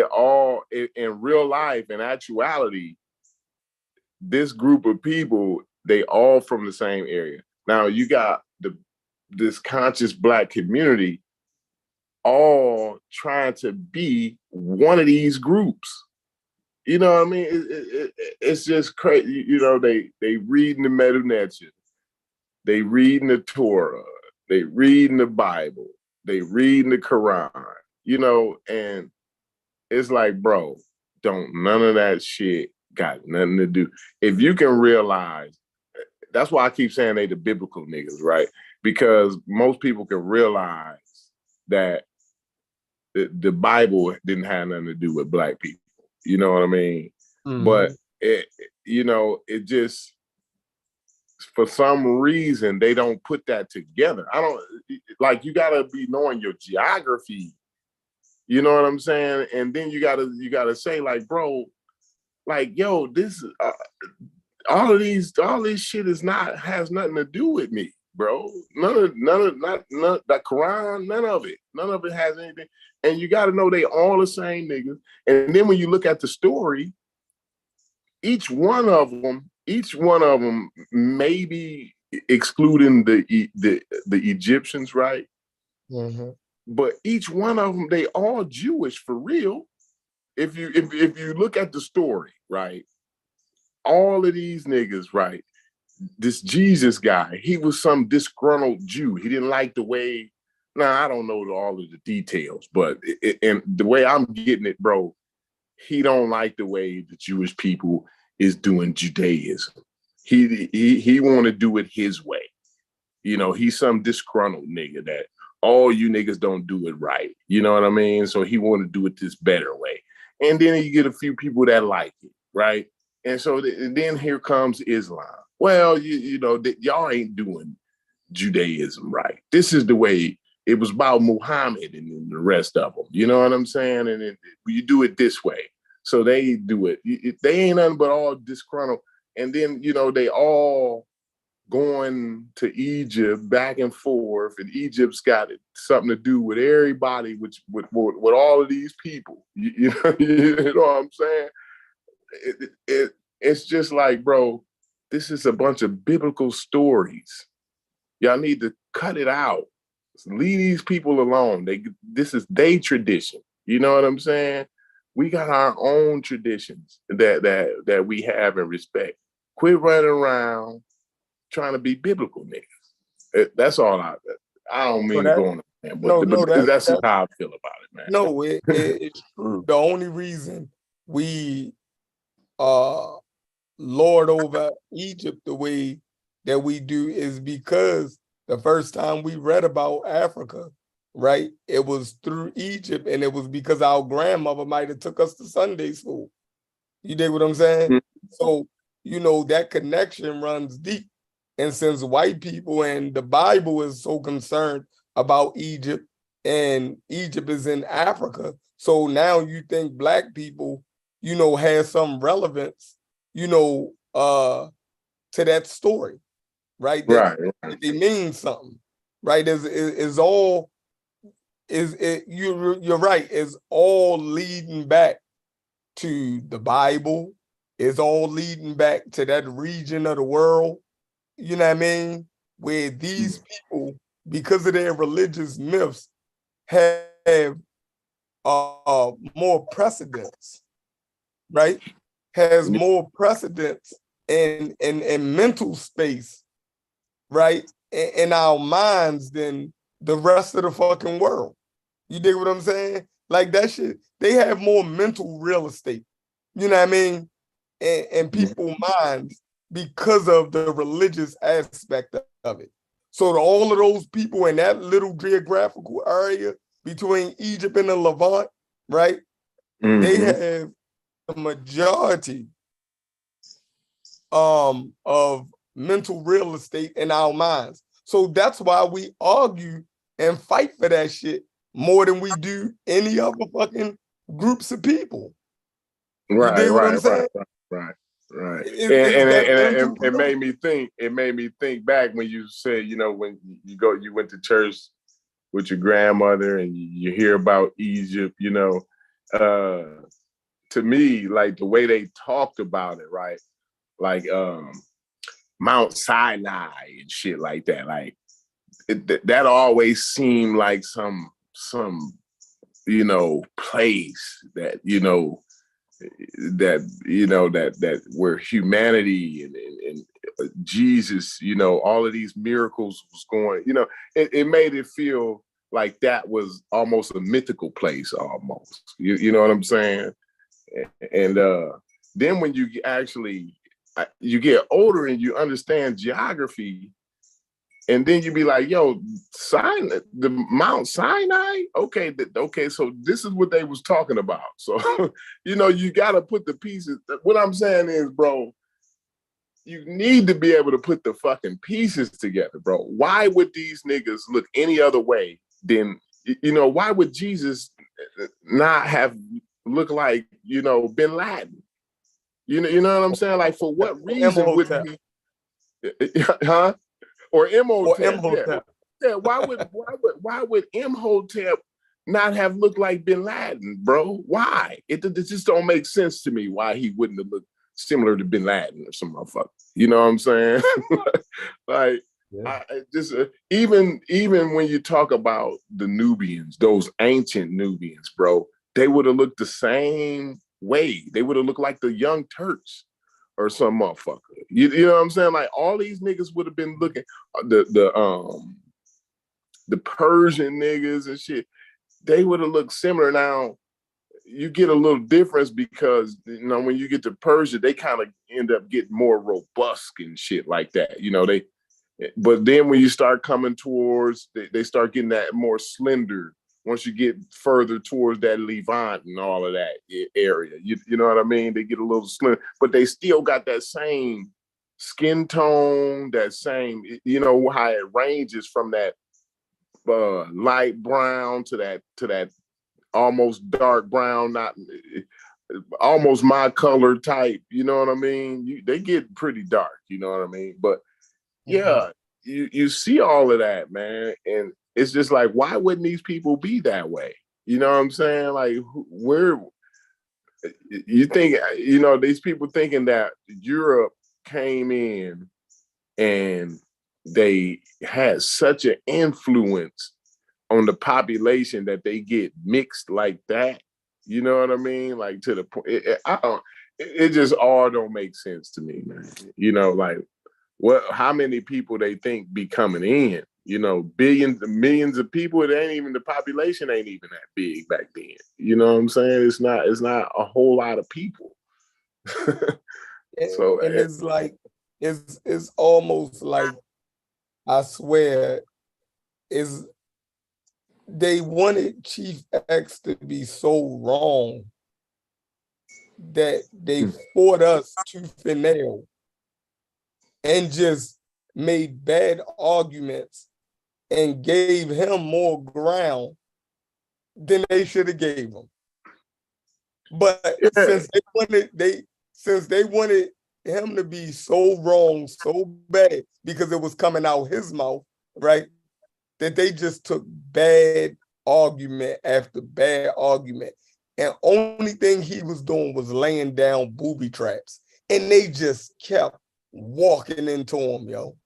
all in real life, in actuality, this group of people, they all from the same area. Now you got this conscious Black community all trying to be one of these groups. You know what I mean? It's just crazy. You know, they reading the Metanetia, they reading the Torah, they reading the Bible, they reading the Quran. You know, and it's like, bro, don't none of that shit got nothing to do. If you can realize, that's why I keep saying they the biblical niggas, right? Because most people can realize that the Bible didn't have nothing to do with Black people. You know what I mean? Mm-hmm. But it just, for some reason they don't put that together. I don't, like, you gotta be knowing your geography. You know what I'm saying? And then you gotta say, like, bro, like, yo, this all this shit has nothing to do with me, bro. None of the Quran, none of it has anything. And you got to know they all the same niggas. And then when you look at the story, each one of them, maybe excluding the Egyptians, right? Mm-hmm. But each one of them, they all Jewish for real. If you look at the story, right? All of these niggas, right? This Jesus guy, he was some disgruntled Jew. He didn't like the way, I don't know all of the details, but and the way I'm getting it, bro, he don't like the way the Jewish people is doing Judaism. He want to do it his way. You know, he's some disgruntled nigga that all you niggas don't do it right. You know what I mean? So he want to do it this better way. And then you get a few people that like it, right? And so then here comes Islam. Well, you know, y'all ain't doing Judaism right. This is the way it was about Muhammad and the rest of them. You know what I'm saying? And you do it this way. So they do it. They ain't nothing but all disgruntled. And then, you know, they all going to Egypt back and forth, and Egypt's got something to do with everybody, with all of these people. You know what I'm saying? It's just like, bro, this is a bunch of biblical stories. Y'all need to cut it out. Leave these people alone. This is their tradition. You know what I'm saying? We got our own traditions that we have and respect. Quit running around trying to be biblical niggas. That's all I don't mean to go on, man, but that's just how I feel about it, man. No, it's true. The only reason we lord over Egypt the way that we do is because the first time we read about Africa, right, it was through Egypt, and it was because our grandmother might have took us to Sunday school. You dig what I'm saying? Mm-hmm. So, you know, that connection runs deep. And since white people and the Bible is so concerned about Egypt, and Egypt is in Africa, so now you think Black people, you know, has some relevance, you know, to that story, right? That, right. It means something, right? You're right. It's all leading back to the Bible. It's all leading back to that region of the world, you know what I mean, where these people, because of their religious myths, have more precedence, right? Has more precedence in mental space, right? In our minds than the rest of the fucking world. You dig what I'm saying? Like that shit, they have more mental real estate, you know what I mean? And people's minds because of the religious aspect of it. So all of those people in that little geographical area between Egypt and the Levant, right? they have the majority of mental real estate in our minds. So that's why we argue and fight for that shit more than we do any other fucking groups of people. You dig what I'm saying? Right. It's that mental It made me think. It made me think back when you said, you know, when you went to church with your grandmother and you hear about Egypt. You know, to me, like the way they talked about it, right? Like Mount Sinai and shit like that. Like that always seemed like some you know place that you know that where humanity and Jesus, you know, all of these miracles was going, you know, it made it feel like that was almost a mythical place almost. You know what I'm saying? And then when you actually you get older and you understand geography, and then you be like, yo, the Mount Sinai? Okay, okay, so this is what they was talking about. So, you know, you got to put the pieces. What I'm saying is, bro, you need to be able to put the fucking pieces together, bro. Why would these niggas look any other way than, you know, why would Jesus not have looked like, you know, Bin Laden? You know what I'm sayim? Like, for what reason would he, huh? Or Imhotep, yeah. Why would Imhotep not have looked like Bin Laden, bro? Why? It just don't make sense to me why he wouldn't have looked similar to Bin Laden or some motherfucker. You know what I'm saying? Like, I just even when you talk about the Nubians, those ancient Nubians, bro, they would have looked the same way. They would have looked like the Young Turks or some motherfucker. You know what I'm saying? Like, all these niggas would have been looking, the Persian niggas and shit, they would have looked similar. Now you get a little difference because, you know, when you get to Persia, they kind of end up getting more robust and shit like that. You know, but then when you start coming towards, they start getting that more slender once you get further towards that Levant and all of that area. You know what I mean? They get a little slim, but they still got that same skin tone, that same, you know, how it ranges from that light brown to that almost dark brown, not almost my color type. You know what I mean? They get pretty dark. You know what I mean? But yeah, you see all of that, man, and it's just like, why wouldn't these people be that way? You know what I'm saying? Like, where you think, you know, these people thinking that Europe came in and they had such an influence on the population that they get mixed like that. You know what I mean? Like, to the point, it just all don't make sense to me, man. You know, like, how many people they think be coming in? You know, billions, millions of people. It ain't even, the population ain't even that big back then. You know what I'm saying? It's not a whole lot of people. So, and it's like, it's almost like, I swear, is they wanted Chief X to be so wrong that they fought us tooth and nail and just made bad arguments and gave him more ground than they should have gave him. But since they wanted him to be so wrong, so bad, because it was coming out his mouth, right? That they just took bad argument after bad argument. And only thing he was doing was laying down booby traps. And they just kept walking into him, yo.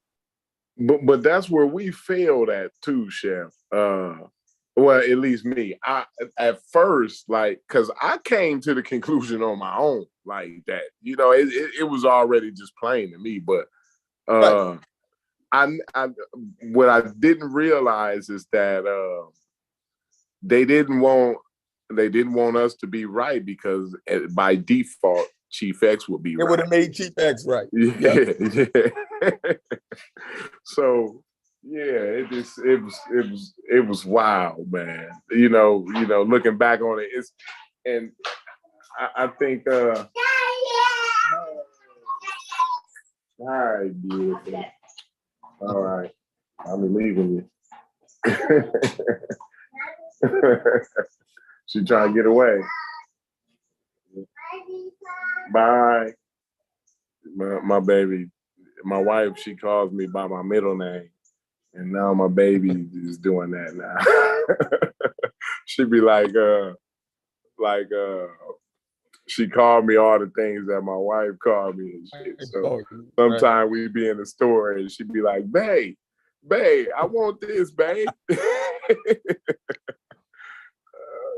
But that's where we failed at too, Chef. Well, at least me. I at first, like, because I came to the conclusion on my own, like that. You know, it was already just plain to me. But Right. I what I didn't realize is that they didn't want us to be right, because by default Chief X would be It right. would have made Chief X right. Yeah. So yeah, it was wild, man. You know, looking back on it, and I think all right, beautiful. All right. I'm leaving you. She trying to get away. Bye. My baby, my wife, she calls me by my middle name. And now my baby is doing that now. She be like, she called me all the things that my wife called me and shit. So sometimes we be in the store and she be like, babe, I want this, babe.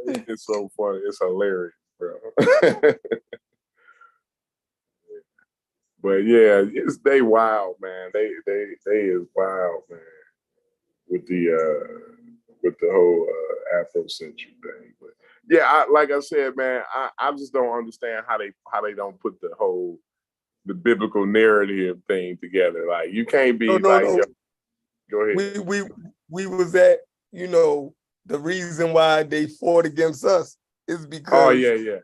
It's so funny. It's hilarious, bro. But yeah, they wild, man. They is wild, man. With the whole Afrocentric thing. But yeah, like I said, man, I just don't understand how they don't put the biblical narrative thing together. Like you can't be no. yo, go ahead. We was at, the reason why they fought against us is because yeah.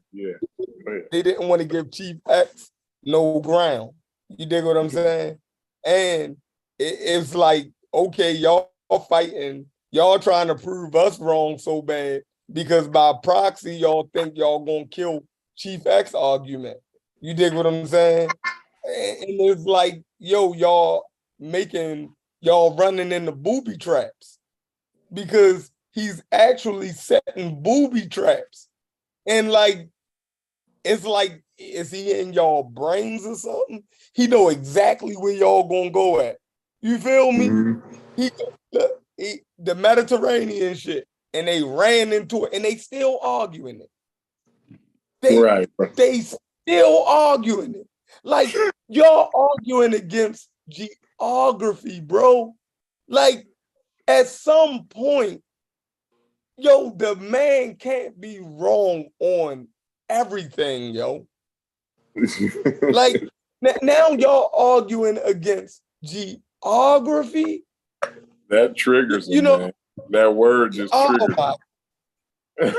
they didn't want to give Chief X no ground. You dig what I'm saying? And it's like, okay, y'all fighting, y'all trying to prove us wrong so bad because by proxy, y'all think y'all gonna kill Chief X argument. You dig what I'm saying? And it's like, yo, y'all running into booby traps because he's actually setting booby traps. And like, it's like, is he in y'all brains or something? He know exactly where y'all gonna go at. You feel me? Mm-hmm. The Mediterranean shit, and they ran into it, and they still arguing it. They still arguing it. Like y'all arguing against geography, bro. Like at some point, yo, the man can't be wrong on everything, yo. Like now y'all arguing against geography. That triggers them, man. That word just triggers them.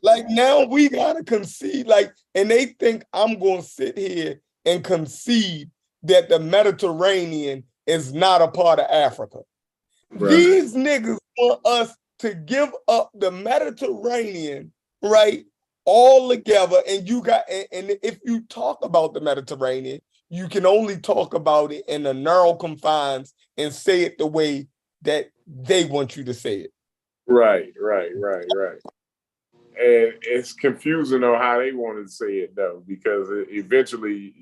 Like now we gotta concede, like, and they think I'm gonna sit here and concede that the Mediterranean is not a part of Africa. Right. These niggas want us to give up the Mediterranean, right? All together, and if you talk about the Mediterranean, you can only talk about it in the narrow confines and say it the way that they want you to say it. Right. And it's confusing on how they want to say it though, because eventually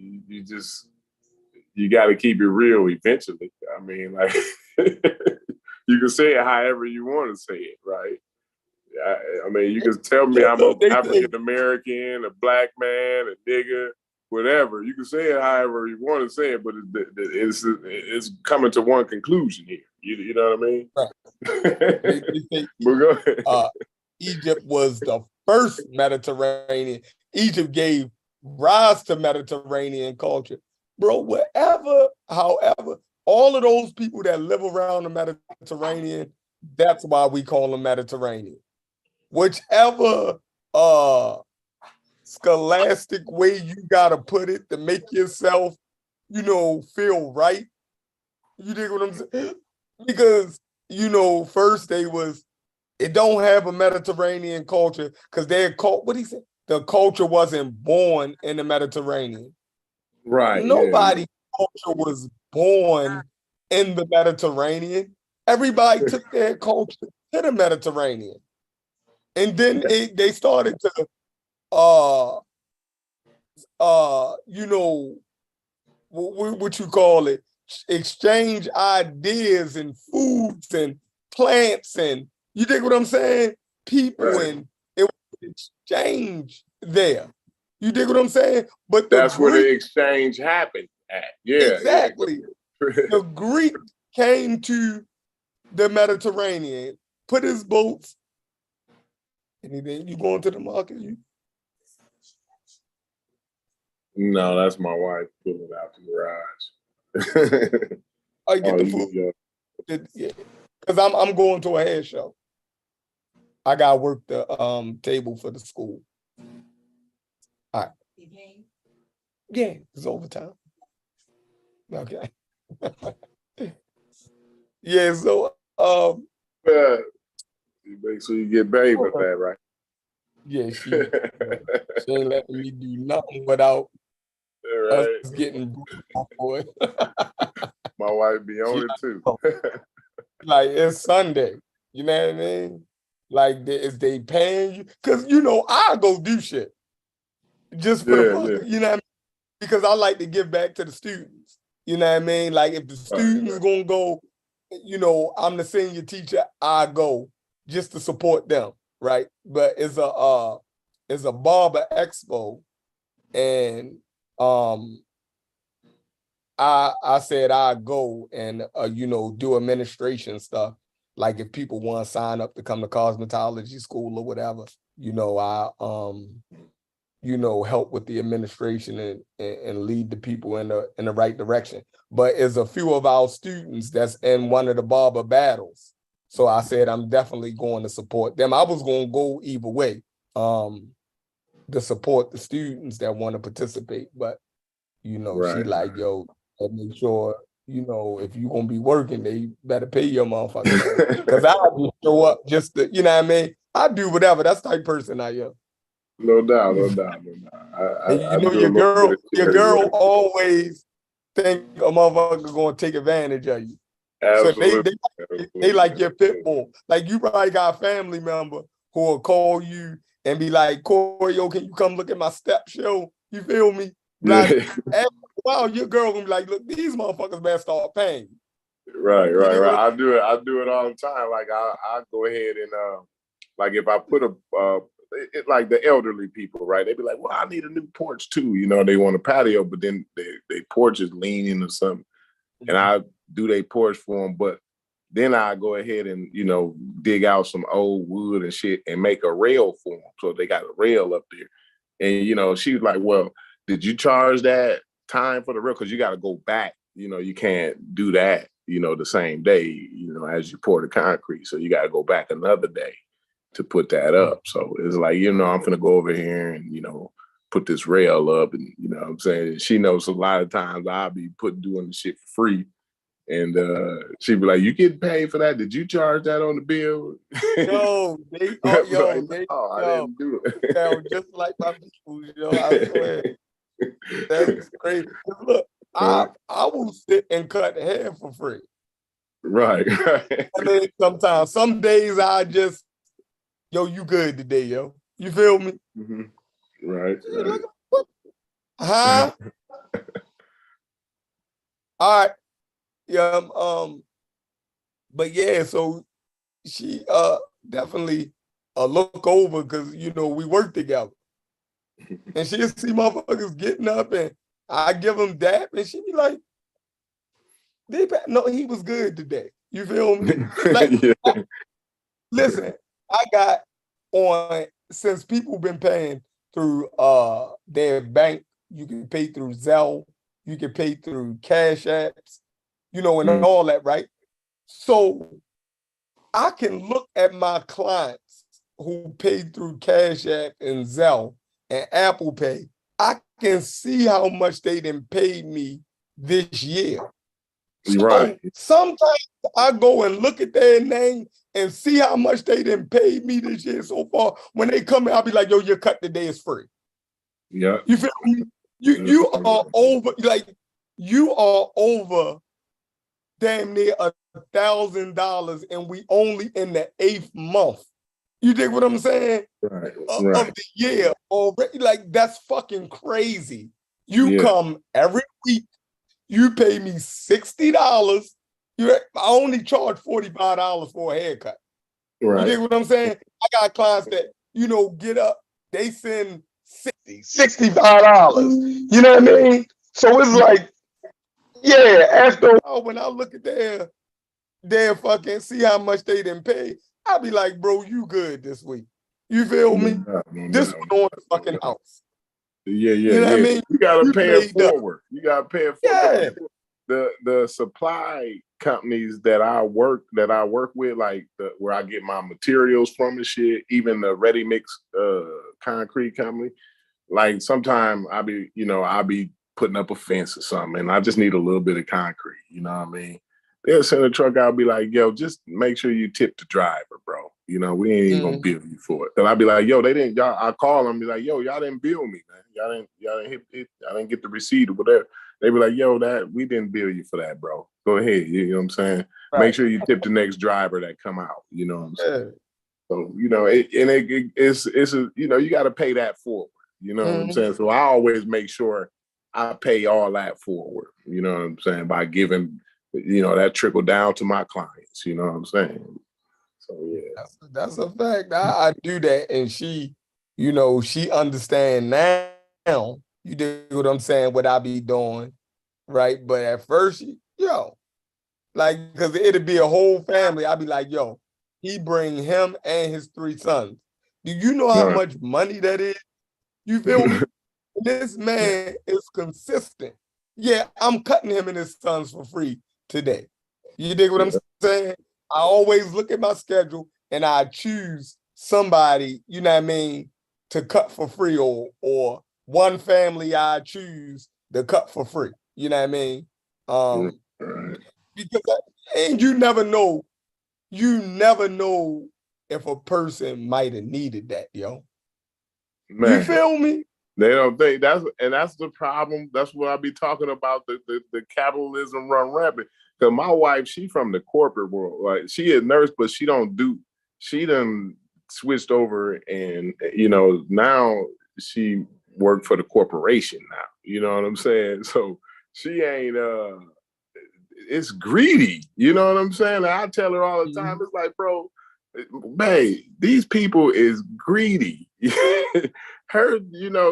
you got to keep it real. Eventually, I mean, like you can say it however you want to say it, right? I mean, you can tell me I'm an African American, a black man, a nigga, whatever. You can say it however you want to say it, but it's coming to one conclusion here. You know what I mean? Right. But go ahead. Egypt was the first Mediterranean. Egypt gave rise to Mediterranean culture. Bro, however, all of those people that live around the Mediterranean, that's why we call them Mediterranean. Whichever scholastic way you gotta put it to make yourself, feel right. You dig what I'm saying? Because, first it don't have a Mediterranean culture because what he said, the culture wasn't born in the Mediterranean. Right. Nobody's culture was born in the Mediterranean. Everybody took their culture to the Mediterranean. And then they started to what you call it, exchange ideas and foods and plants, and you dig what I'm saying? People, right. And it was exchange there. You dig what I'm saying? But that's where the exchange happened at. Yeah, exactly. Yeah. The Greek came to the Mediterranean, put his boats. Anything, you going to the market? No, that's my wife pulling out the garage. I get the food. Yeah, because I'm going to a hair show. I got to work the table for the school. All right. Yeah, it's overtime. Okay. Yeah, so Yeah. You make sure you get paid for that, right? yeah, she ain't letting me do nothing without us Right. getting off for it. My wife be She on it too. like it's Sunday. You know what I mean? Like is they paying you? Cause you know I go do shit just for the Yeah, fuck. yeah. You know what I mean? Because I like to give back to the students. You know what I mean? Like if the Right, students right. gonna go, you know, I'm the senior teacher, I go just to support them, right? But it's a barber expo, and I said I go and you know, do administration stuff. Like if people want to sign up to come to cosmetology school or whatever, you know, I you know, help with the administration and lead the people in the right direction. But it's a few of our students that's in one of the barber battles. So I said I'm definitely going to support them. I was going to go either way, to support the students that want to participate. But you know, she Right. like, yo, make sure, you know, if you're gonna be working, they better pay your motherfucking ass. Cause I just show up just to, you know what I mean? I do whatever. That's the type of person I am. No doubt, no doubt, no doubt. And you I know, do a little bit of your charity girl work. always think a motherfucker gonna take advantage of you. So Absolutely. they Absolutely. like your pit bull. Like you probably got a family member who will call you and be like, Corey, yo, can you come look at my step show? You feel me? Like Yeah. after a while, your girl gonna be like, look, these motherfuckers better start paying. Right, You right, dig right. what I do it all the time. Like I go ahead and like if I put a like the elderly people, right? They be like, well, I need a new porch too. You know, they want a patio, but then they porch is leaning or something, and I'm I do they porch for them. But then I go ahead and you know dig out some old wood and shit and make a rail for them. So they got a rail up there, and you know she was like, well, did you charge that time for the rail? Because you got to go back. You know, you can't do that. You know, the same day. You know, as you pour the concrete, so you got to go back another day to put that up. So it's like, you know, I'm gonna go over here and, you know, put this rail up and you know what I'm saying? She knows a lot of times I'll be doing the shit for free. And she'd be like, you getting paid for that? Did you charge that on the bill? yo, they Like, they no, I didn't do it. sound just like my people, yo. I swear. That's crazy. Look, I will sit and cut hair for free. Right, right. I mean, sometimes, some days I just, yo, you good today, yo. You feel me? Mm-hmm. Right, Hey, right. look, what? Huh? All right. Yeah. But yeah, so she definitely look over because you know we work together. And she'll see motherfuckers getting up and I give them dap and she be like, no, he was good today. You feel me? Like, Yeah. listen, I got on since people been paying through their bank, you can pay through Zelle, you can pay through Cash Apps, you know, and Mm, all that, right? So I can look at my clients who paid through Cash App and Zelle and Apple Pay. I can see how much they done paid me this year. right. So sometimes I go and look at their name and see how much they done paid me this year so far. When they come in, I'll be like, yo, your cut today is free. Yeah. You feel me? You are over, like you are over damn near $1,000 and we only in the 8th month. You dig what I'm saying? Right, Of right. the year already. Like that's fucking crazy. You Yeah. come every week, you pay me $60. I only charge $45 for a haircut. You Right. dig what I'm saying? I got clients that, you know, get up, they send $65. You know what I mean? So it's like, yeah, after a while, when I look at their fucking see how much they didn't pay, I'll be like, bro, you good this week. You feel No me? doubt, no This doubt, one on the no fucking doubt. house. Yeah, yeah, You know what I yeah. mean? You gotta You pay it paid up. forward. You gotta pay it forward. 'Cause Yeah. the supply companies that I work with, like where I get my materials from and shit, even the ready mix concrete company, like sometimes I'll be putting up a fence or something, and I just need a little bit of concrete. You know what I mean? They'll send a truck out, be like, yo, just make sure you tip the driver, bro. You know, we ain't even gonna bill you for it. And I'll be like, yo, they didn't, y'all, I call them, be like, yo, y'all didn't bill me, man. Y'all didn't hit, I didn't get the receipt or whatever. They be like, yo, we didn't bill you for that, bro. Go ahead. You know what I'm saying? Right. Make sure you tip the next driver that come out. You know what I'm saying? So, it's a, you got to pay that forward. You know what I'm saying? So I always make sure I pay all that forward. You know what I'm saying? By giving, that trickle down to my clients. You know what I'm saying? So yeah, that's a fact. I do that, and she understand now. You do what I'm saying? What I be doing, right? But at first, because it'd be a whole family. I'd be like, yo, he bring him and his 3 sons. Do you know how much money that is? You feel me? This man is consistent. Yeah, I'm cutting him and his sons for free today. You dig what I'm saying? I always look at my schedule and I choose somebody, you know what I mean, to cut for free, or one family I choose to cut for free. You know what I mean? Because and you never know if a person might have needed that, yo. Man. You feel me? They don't think that's the problem. That's what I be talking about, the capitalism run rampant. Because my wife, she from the corporate world. Like, she a nurse, but she done switched over, and now she worked for the corporation now. You know what I'm saying? So she ain't it's greedy. You know what I'm saying? And I tell her all the time, it's like, bro, babe, these people is greedy. Her,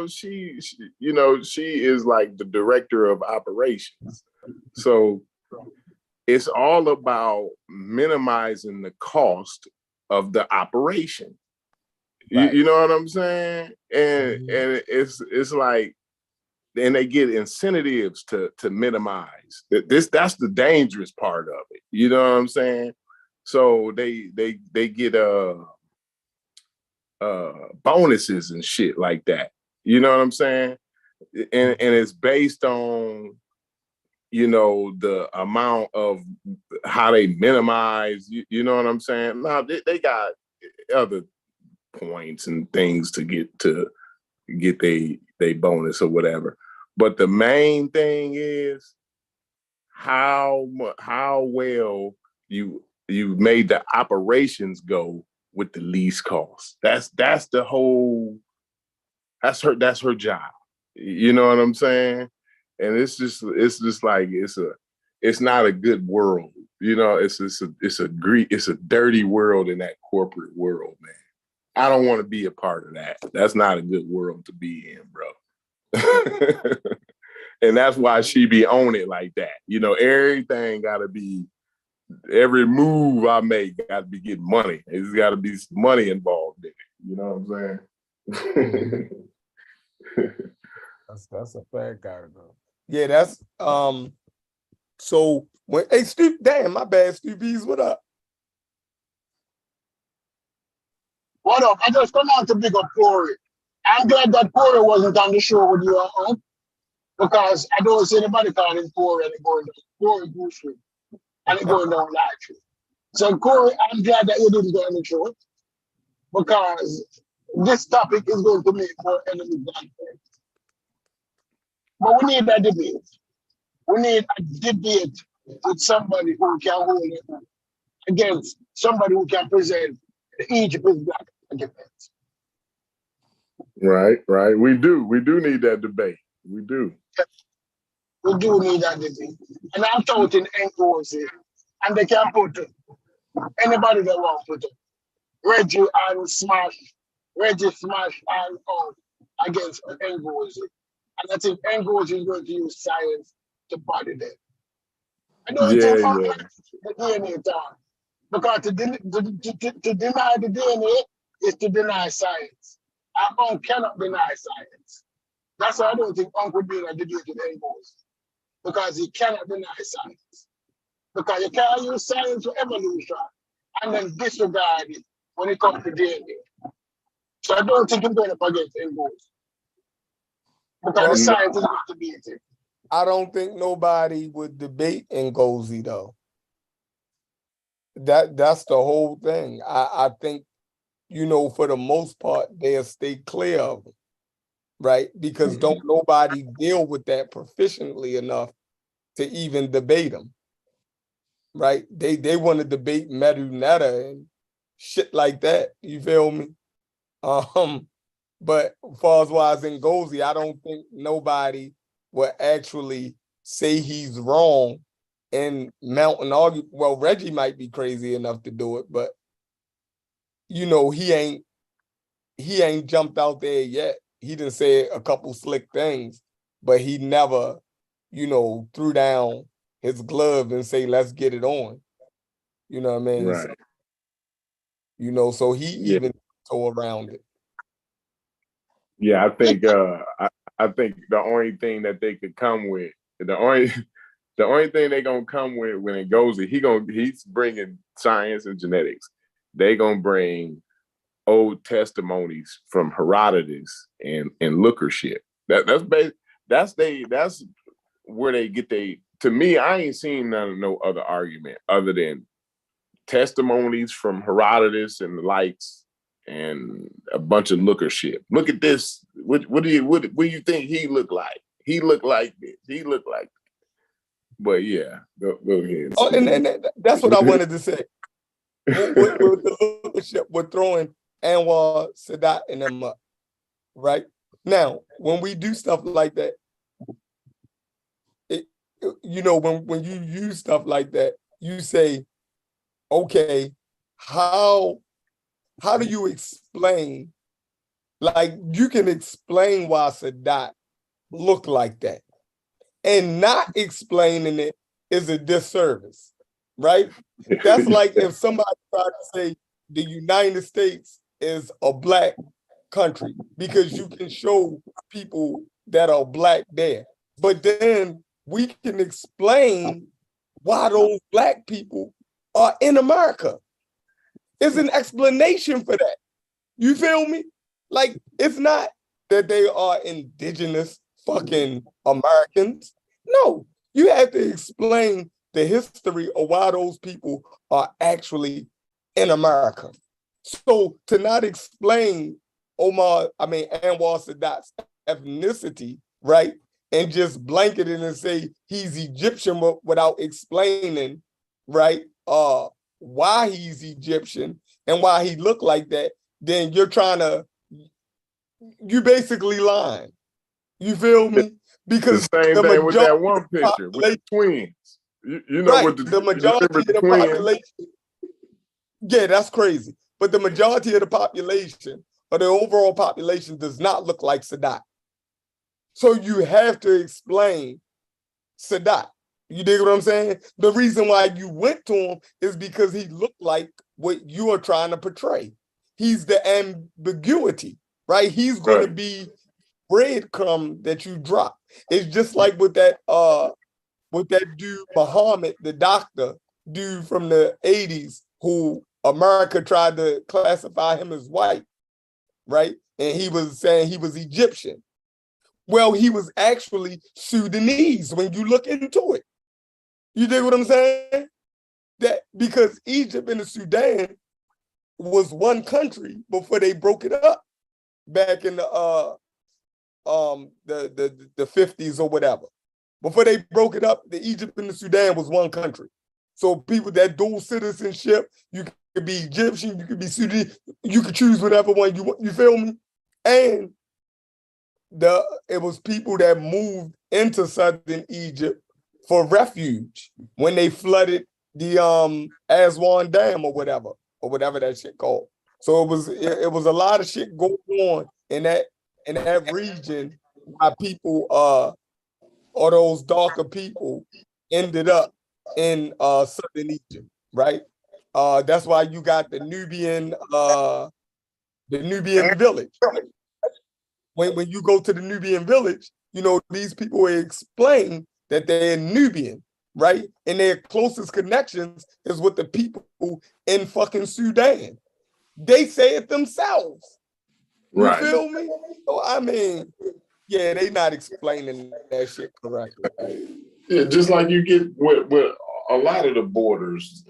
she is like the director of operations. So it's all about minimizing the cost of the operation. Right. You know what I'm saying? And it's like, and they get incentives to minimize. That's the dangerous part of it. You know what I'm saying? So they get bonuses and shit like that. You know what I'm saying? And it's based on, the amount of how they minimize, you know what I'm saying? Now they got other points and things to get they bonus or whatever. But the main thing is how well you made the operations go with the least cost. That's her job. You know what I'm saying? And it's just like it's not a good world. It's a dirty world in that corporate world, man. I don't want to be a part of that. That's not a good world to be in, bro. And that's why she be on it like that. Everything gotta be, every move I make gotta be getting money. There's gotta be some money involved in it. You know what I'm saying? That's a fact, bro. Yeah, that's so when Steve, damn, my bad, Steve B's, what up? What up? I just come out to big up Corey. I'm glad that Corey wasn't on the show with you, because I don't see anybody calling him Corey and going down Corey Goose Street and going down Live Street. So Corey, I'm glad that you didn't go on the show, because this topic is going to make more enemies than friends. But we need a debate. We need a debate with somebody who can hold it against somebody who can present the Egypt is black argument. Right. We do need that debate. We do. We do need that debate. And I'm talking NOC, and they can put anybody they want to put it. Reggie Smash and out against NOC. And I think NOC is going to use science to body them. I don't think the DNA talk. Because to deny the DNA is to deny science. Our own cannot deny science. That's why I don't think Uncle being a debate with NOC. Because he cannot deny science. Because you can't use science for evolution and then disregard it when it comes to DNA. So I don't think he's going up against NOC. Because the science is going to be it. I don't think nobody would debate Ngozi though. That's the whole thing. I think, you know, for the most part, they'll stay clear of it, right? Because don't nobody deal with that proficiently enough to even debate them, right? They want to debate Medu Netta and shit like that. You feel me? But as far as Ngozi, I don't think nobody will actually say he's wrong and mount an argument. Well, Reggie might be crazy enough to do it, but you know, he ain't jumped out there yet. He didn't say a couple slick things, but he never, you know, threw down his glove and say, let's get it on. You know what I mean? Right. So, you know, so he even tore around it. Yeah, I think the only thing that they could come with, the only thing they're gonna come with when it goes, he's bringing science and genetics. They gonna bring old testimonies from Herodotus and lookership. That's where they get they. To me, I ain't seen no other argument other than testimonies from Herodotus and the likes and a bunch of lookership. Look at this. What do you think he looked like? He looked like this. He looked like this. But yeah, go ahead. Oh, and that's what I wanted to say. With the lookership, we're throwing Anwar, Sadat, and them up, right? Now, when we do stuff like that, you know, when you use stuff like that, you say, okay, how do you explain? Like, you can explain why Sadat looked like that, and not explaining it is a disservice, right? That's like if somebody tried to say the United States is a black country because you can show people that are black there, but then we can explain why those black people are in America. There's an explanation for that. You feel me? Like, it's not that they are indigenous fucking Americans. No, you have to explain the history of why those people are actually in America. So to not explain Anwar Sadat's ethnicity, right, and just blanket it and say he's Egyptian without explaining, right, why he's Egyptian and why he looked like that, then you're basically lying. You feel me? Because the same thing with that one picture with the twins. You know right, what the majority of the population. Yeah, that's crazy. But the majority of the population, or the overall population, does not look like Sadat. So you have to explain Sadat. You dig what I'm saying? The reason why you went to him is because he looked like what you are trying to portray. He's the ambiguity, right? He's going to be breadcrumb that you drop. It's just like with that dude Muhammad, the doctor dude from the 80s, who America tried to classify him as white, right? And he was saying he was Egyptian. Well, he was actually Sudanese when you look into it. You dig what I'm saying? That because Egypt and the Sudan was one country before they broke it up back in the 50s or whatever. Before they broke it up, the Egypt and the Sudan was one country. So people that dual citizenship, you could be Egyptian, you could be Sudanese, you could choose whatever one you want. You feel me? And it was people that moved into southern Egypt for refuge when they flooded the Aswan Dam or whatever that shit called. So it was a lot of shit going on in that region why people or those darker people ended up in southern Egypt, right? That's why you got the Nubian village. When you go to the Nubian village, you know, these people will explain that they're Nubian, right? And their closest connections is with the people in fucking Sudan. They say it themselves. You feel me? So I mean, Yeah, they not explaining that shit correctly. Yeah, just like you get with a lot of the borders,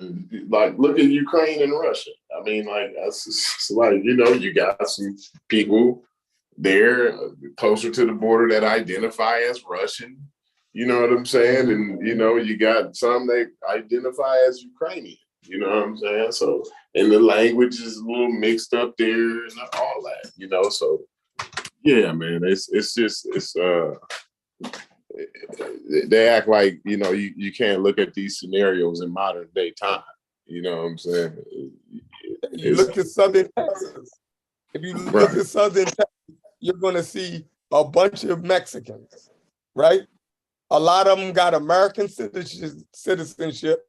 like look at Ukraine and Russia. I mean, like that's just like, you know, you got some people there closer to the border that identify as Russian. You know what I'm saying? And you know, you got some that identify as Ukrainian. You know what I'm saying? So, and the language is a little mixed up there and all that. You know, so yeah, man, they act like, you know, you can't look at these scenarios in modern day time. You know what I'm saying? You look at Southern Texas. If you look at Southern Texas, you're going to see a bunch of Mexicans, right? A lot of them got American citizenship,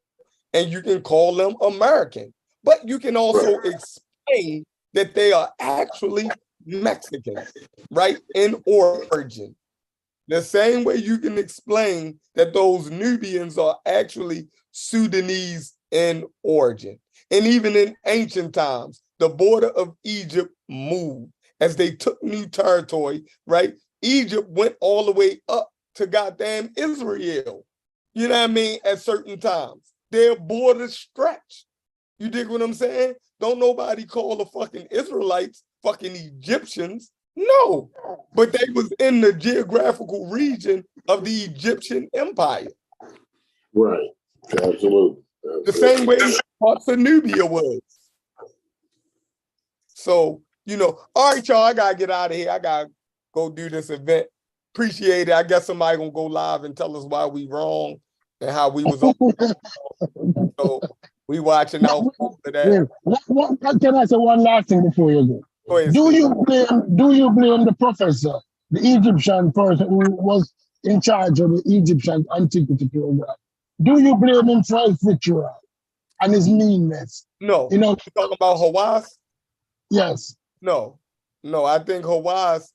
and you can call them American. But you can also explain that they are actually Mexican, right? In origin. The same way you can explain that those Nubians are actually Sudanese in origin. And even in ancient times, the border of Egypt moved as they took new territory, right? Egypt went all the way up to goddamn Israel. You know what I mean? At certain times, their borders stretched. You dig what I'm saying? Don't nobody call the fucking Israelites fucking Egyptians. No, but they was in the geographical region of the Egyptian Empire. Right. Absolutely. The same way parts of Nubia was. So, you know, all right, y'all, I gotta get out of here. I gotta go do this event. Appreciate it. I guess somebody gonna go live and tell us why we wrong and how we was on. So we watching out for that. What can I say one last thing before you go? Go ahead, Do Steve. you blame the professor, the Egyptian person who was in charge of the Egyptian antiquity program? Do you blame him for his ritual and his meanness? No. You know, You talking about Hawass? yes. No. I think Hawass,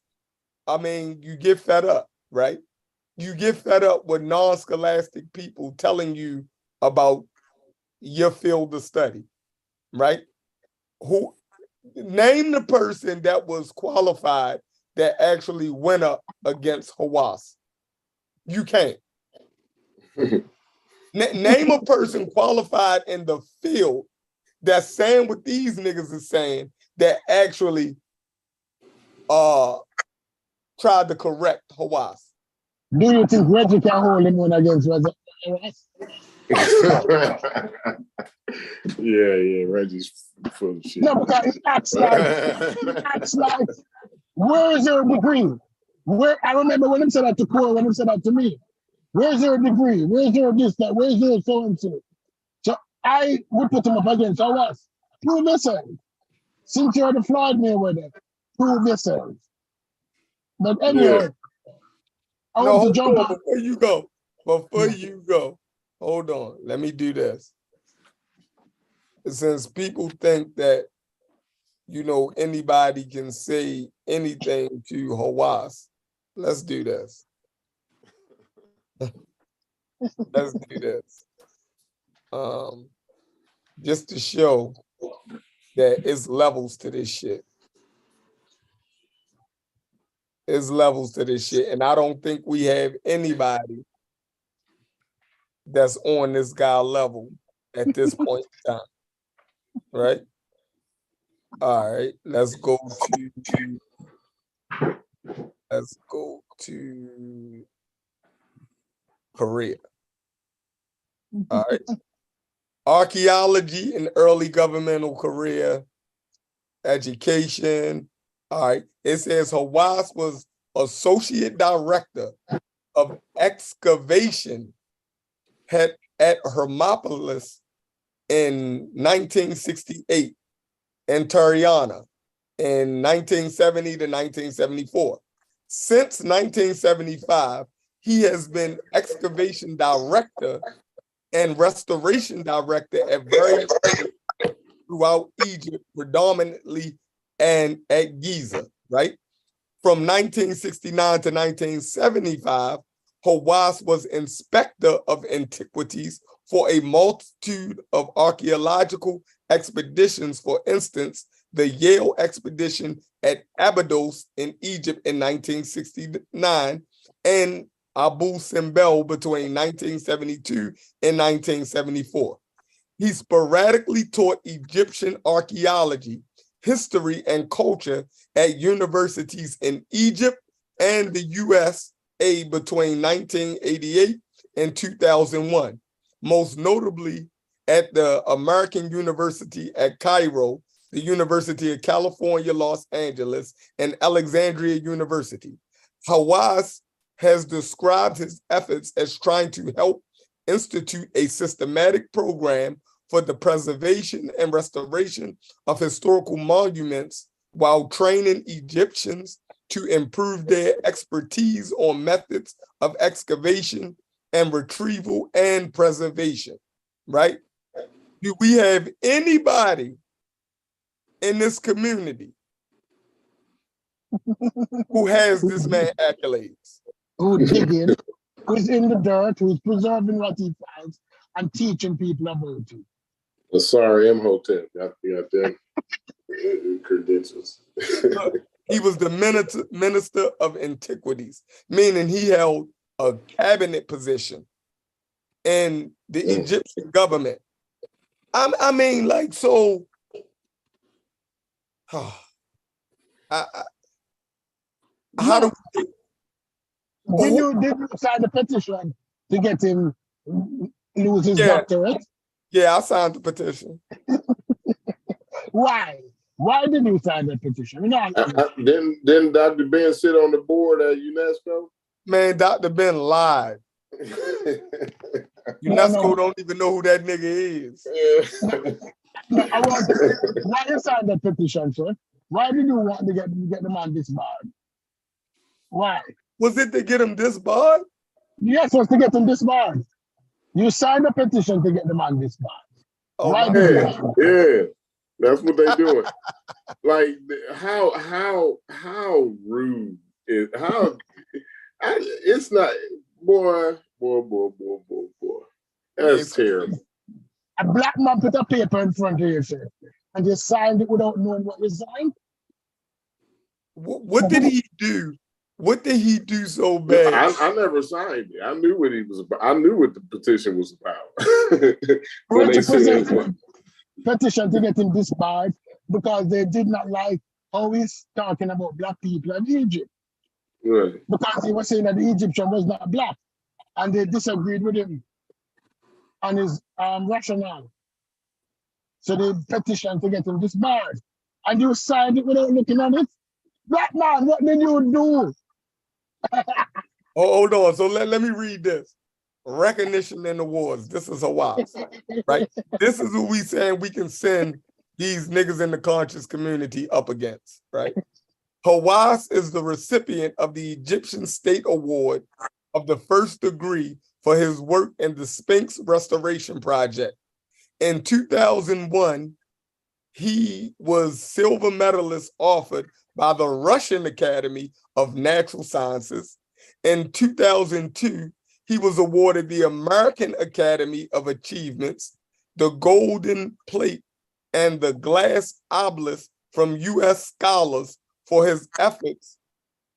I mean, you get fed up, right? You get fed up with non-scholastic people telling you about your field of study, right? Who name the person that was qualified that actually went up against Hawass? You can't. Name a person qualified in the field that's saying what these niggas is saying that actually tried to correct Hawass. Do you think Reggie can hold him on against Reggie? Yeah, Reggie's full of shit. No, because he acts like, where is your degree? Where I remember when him said that to Cole, when him said that to me. Where's your degree? Where's your this, that? Where's your so and so? So I would put him up against Hawass. Prove yourself. Since you're the Floyd Mayweather, prove yourself. But anyway, I want to jump on. Before you go, hold on. Let me do this. Since people think that, you know, anybody can say anything to Hawass, let's do this. Let's do this. Just to show that it's levels to this shit. It's levels to this shit. And I don't think we have anybody that's on this guy level at this point in time. Right? All right, let's go to Korea. All right. Archaeology and early governmental Korea, education. All right. It says Hawass was associate director of excavation at Hermopolis in 1968 and Tariana in 1970 to 1974. Since 1975, he has been excavation director and restoration director at various throughout Egypt, predominantly and at Giza, right? From 1969 to 1975, Hawass was inspector of antiquities for a multitude of archaeological expeditions. For instance, the Yale expedition at Abydos in Egypt in 1969 and Abu Simbel between 1972 and 1974. He sporadically taught Egyptian archaeology, history, and culture at universities in Egypt and the USA between 1988 and 2001, most notably at the American University at Cairo, the University of California, Los Angeles, and Alexandria University. Hawass has described his efforts as trying to help institute a systematic program for the preservation and restoration of historical monuments while training Egyptians to improve their expertise on methods of excavation and retrieval and preservation, right? Do we have anybody in this community who has this man accolades? Who digging, who's in the dirt, who's preserving what he finds and teaching people about it. Sorry, Imhotep got them credentials. He was the minister of antiquities, meaning he held a cabinet position in the Egyptian government. I mean, like, so. How do we? Did you sign the petition to get him lose his doctorate? Yeah, I signed the petition. Why? Why did you sign the petition? Didn't Dr. Ben sit on the board at UNESCO? Man, Dr. Ben lied. UNESCO don't even know who that nigga is. Why you signed the petition, sir? Why did you want to get the man disbarred? Why? Was it to get him disbarred? Yes, it was to get him disbarred. You signed a petition to get the man disbarred. Oh, why yeah, that's what they doing. Like, how rude is it's not, boy. That's terrible. A black man put a paper in front of you, sir, and you signed it without knowing what you signed. What did he do? What did he do so bad? I never signed it. I knew what he was about. I knew what the petition was about. Petition to get him disbarred because they did not like how he's talking about black people in Egypt. Right. Because he was saying that the Egyptian was not black, and they disagreed with him on his rationale. So they petitioned to get him disbarred, and you signed it without looking at it. Black man, what did you do? Oh, hold on. So let me read this. Recognition and awards. This is Hawass, right? This is who we saying we can send these niggas in the conscious community up against, right? Hawass is the recipient of the Egyptian State Award of the first degree for his work in the Sphinx Restoration Project. In 2001, he was silver medalist offered by the Russian Academy of Natural Sciences. In 2002, he was awarded the American Academy of Achievements, the Golden Plate, and the Glass Obelisk from U.S. scholars for his efforts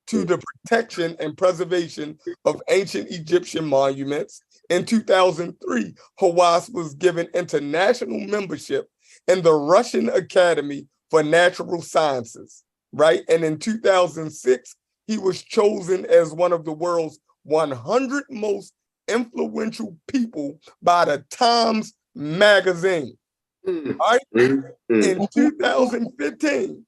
to the protection and preservation of ancient Egyptian monuments. In 2003, Hawass was given international membership in the Russian Academy for Natural Sciences, right? And in 2006, he was chosen as one of the world's 100 most influential people by the Times Magazine. Right? In 2015,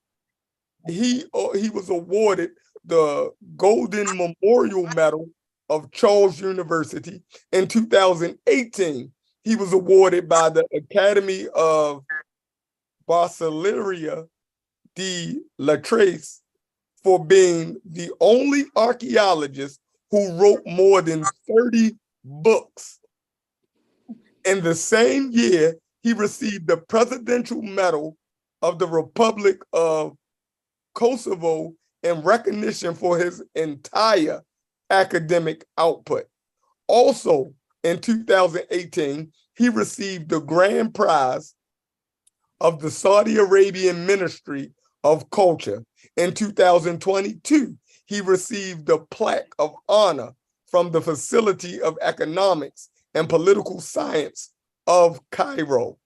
he was awarded the Golden Memorial Medal of Charles University. In 2018, he was awarded by the Academy of Basileria de Lettres for being the only archaeologist who wrote more than 30 books. In the same year, he received the Presidential Medal of the Republic of Kosovo in recognition for his entire academic output. Also, in 2018, he received the grand prize of the Saudi Arabian Ministry of Culture. In 2022, he received the plaque of honor from the Facility of Economics and Political Science of Cairo.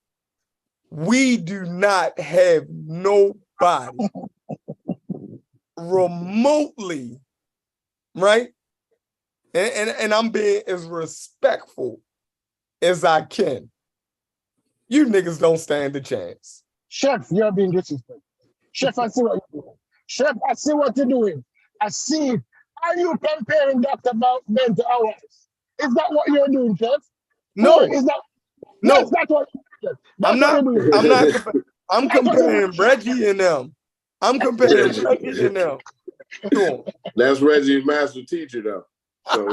We do not have nobody remotely, right? And I'm being as respectful as I can. You niggas don't stand a chance. Chef, you're being disrespectful. Chef, I see what you're doing. Chef, I see what you're doing. I see it. Are you comparing Dr. Ben to ours? Is that what you're doing, Chef? No, Is that no. Yes, that's what you're doing. I'm comparing Reggie and them. I'm comparing Reggie and them. That's Reggie's master teacher, though. So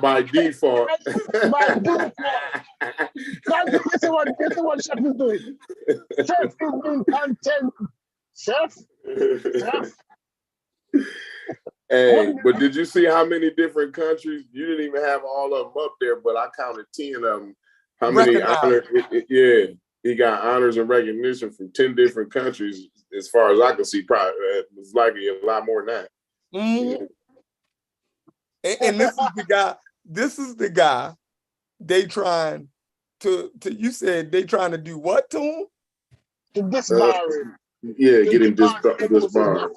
by default. By default. This is what Chef is doing. Chef is doing content. Chef. Hey, but did you see how many different countries? You didn't even have all of them up there, but I counted 10 of them. How many honors? Yeah, he got honors and recognition from 10 different countries. As far as I can see, probably it was likely a lot more than that. Mm-hmm. And this is the guy. This is the guy. They trying to. You said they trying to do what to him? To disbar him. Yeah, get him disbarred.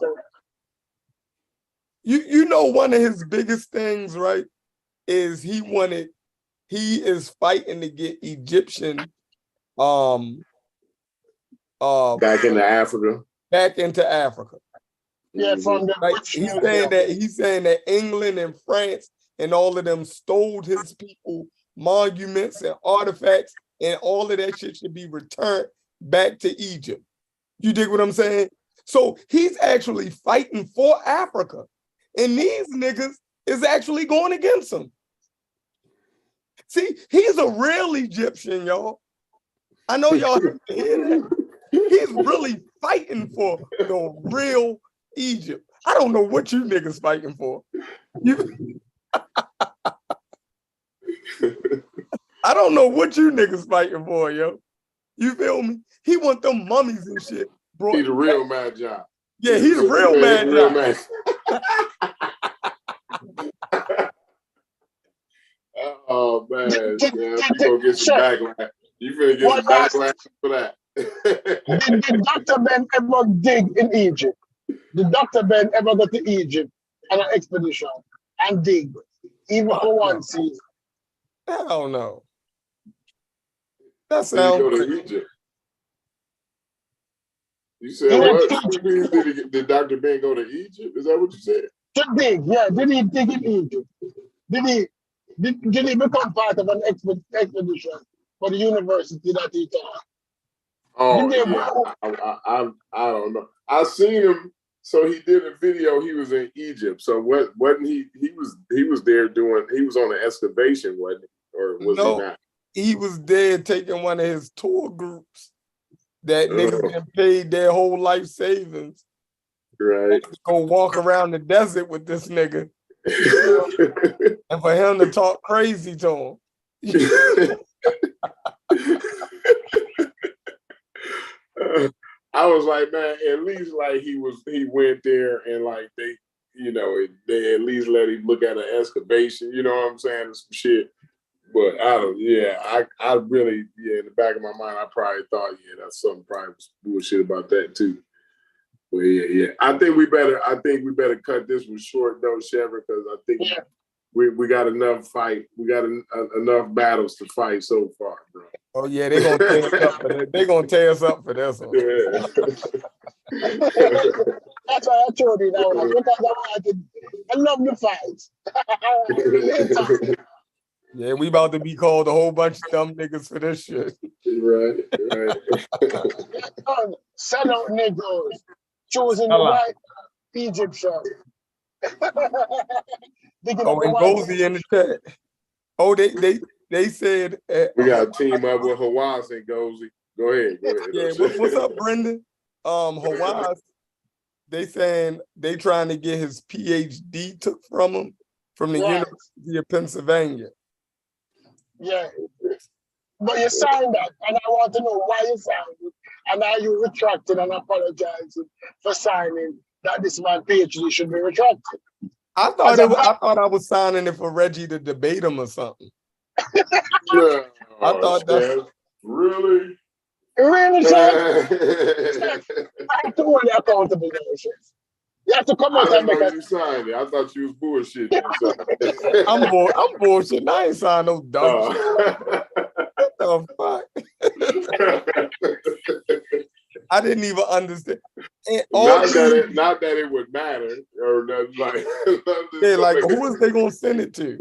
You know, one of his biggest things, right, is he is fighting to get Egyptian back into Africa. Back into Africa. Yeah, from the like, he's saying that England and France and all of them stole his people monuments and artifacts, and all of that shit should be returned back to Egypt. You dig what I'm saying? So he's actually fighting for Africa. And these niggas is actually going against him. See, he's a real Egyptian, y'all. I know y'all have to hear that. He's really fighting for the real Egypt. I don't know what you niggas fighting for. I don't know what you niggas fighting for, yo. You feel me? He want them mummies and shit. Bro. He's a real magi. Yeah, he's a real magi. Oh man, yeah, you gonna get some backlash. You finna get some backlash for that. Did Dr. Ben ever dig in Egypt? Did Dr. Ben ever go to Egypt on an expedition and dig, even for one season? I don't know. That sounds. Did he go to Egypt? You said what? Did Dr. Ben go to Egypt? Is that what you said? To dig, yeah. Did he dig in Egypt? Did he become part of an expedition for the university that he taught? Oh, yeah. I don't know. I seen him. So he did a video. He was in Egypt. So wasn't he? He was there doing. He was on an excavation, wasn't he? Or was he not? He was there taking one of his tour groups that niggas been paid their whole life savings. Right. Go walk around the desert with this nigga. And for him to talk crazy to him. I was like, man, at least like he went there and like they at least let him look at an excavation, you know what I'm saying, and some shit. But I really, in the back of my mind, I probably thought, that's something probably was bullshit about that too. But yeah. I think we better cut this one short though, Chevy, because I think we got enough fight. We got enough battles to fight so far, bro. Oh yeah, they're gonna tear us up for this. They're gonna tear us up for this one. Yeah. That's why I told you that one. Because I love the fights. Yeah, we about to be called a whole bunch of dumb niggas for this shit. Right. Sell out niggas, choosing the right Egyptian. And Gozy in the chat. Oh, they said we got to team up with Hawass and Gozy. Go ahead. Yeah, what's up, Brendan? Hawass, they saying they trying to get his PhD took from him from the University of Pennsylvania. Yeah. But you signed that, and I want to know why you signed it And are you retracting and apologizing for signing that this man PhD should be retracted? I thought I was signing it for Reggie to debate him or something. Yeah. I thought that's really. Really, Chef? I I have to hold you accountable now, Chef. You have to come out and didn't make know a... you signed it. I thought you was bullshitting. You signed it. I'm bullshitting. I ain't signed no dumb shit. What the fuck? I didn't even understand. And not that it would matter or nothing like. Yeah, like who is they gonna send it to?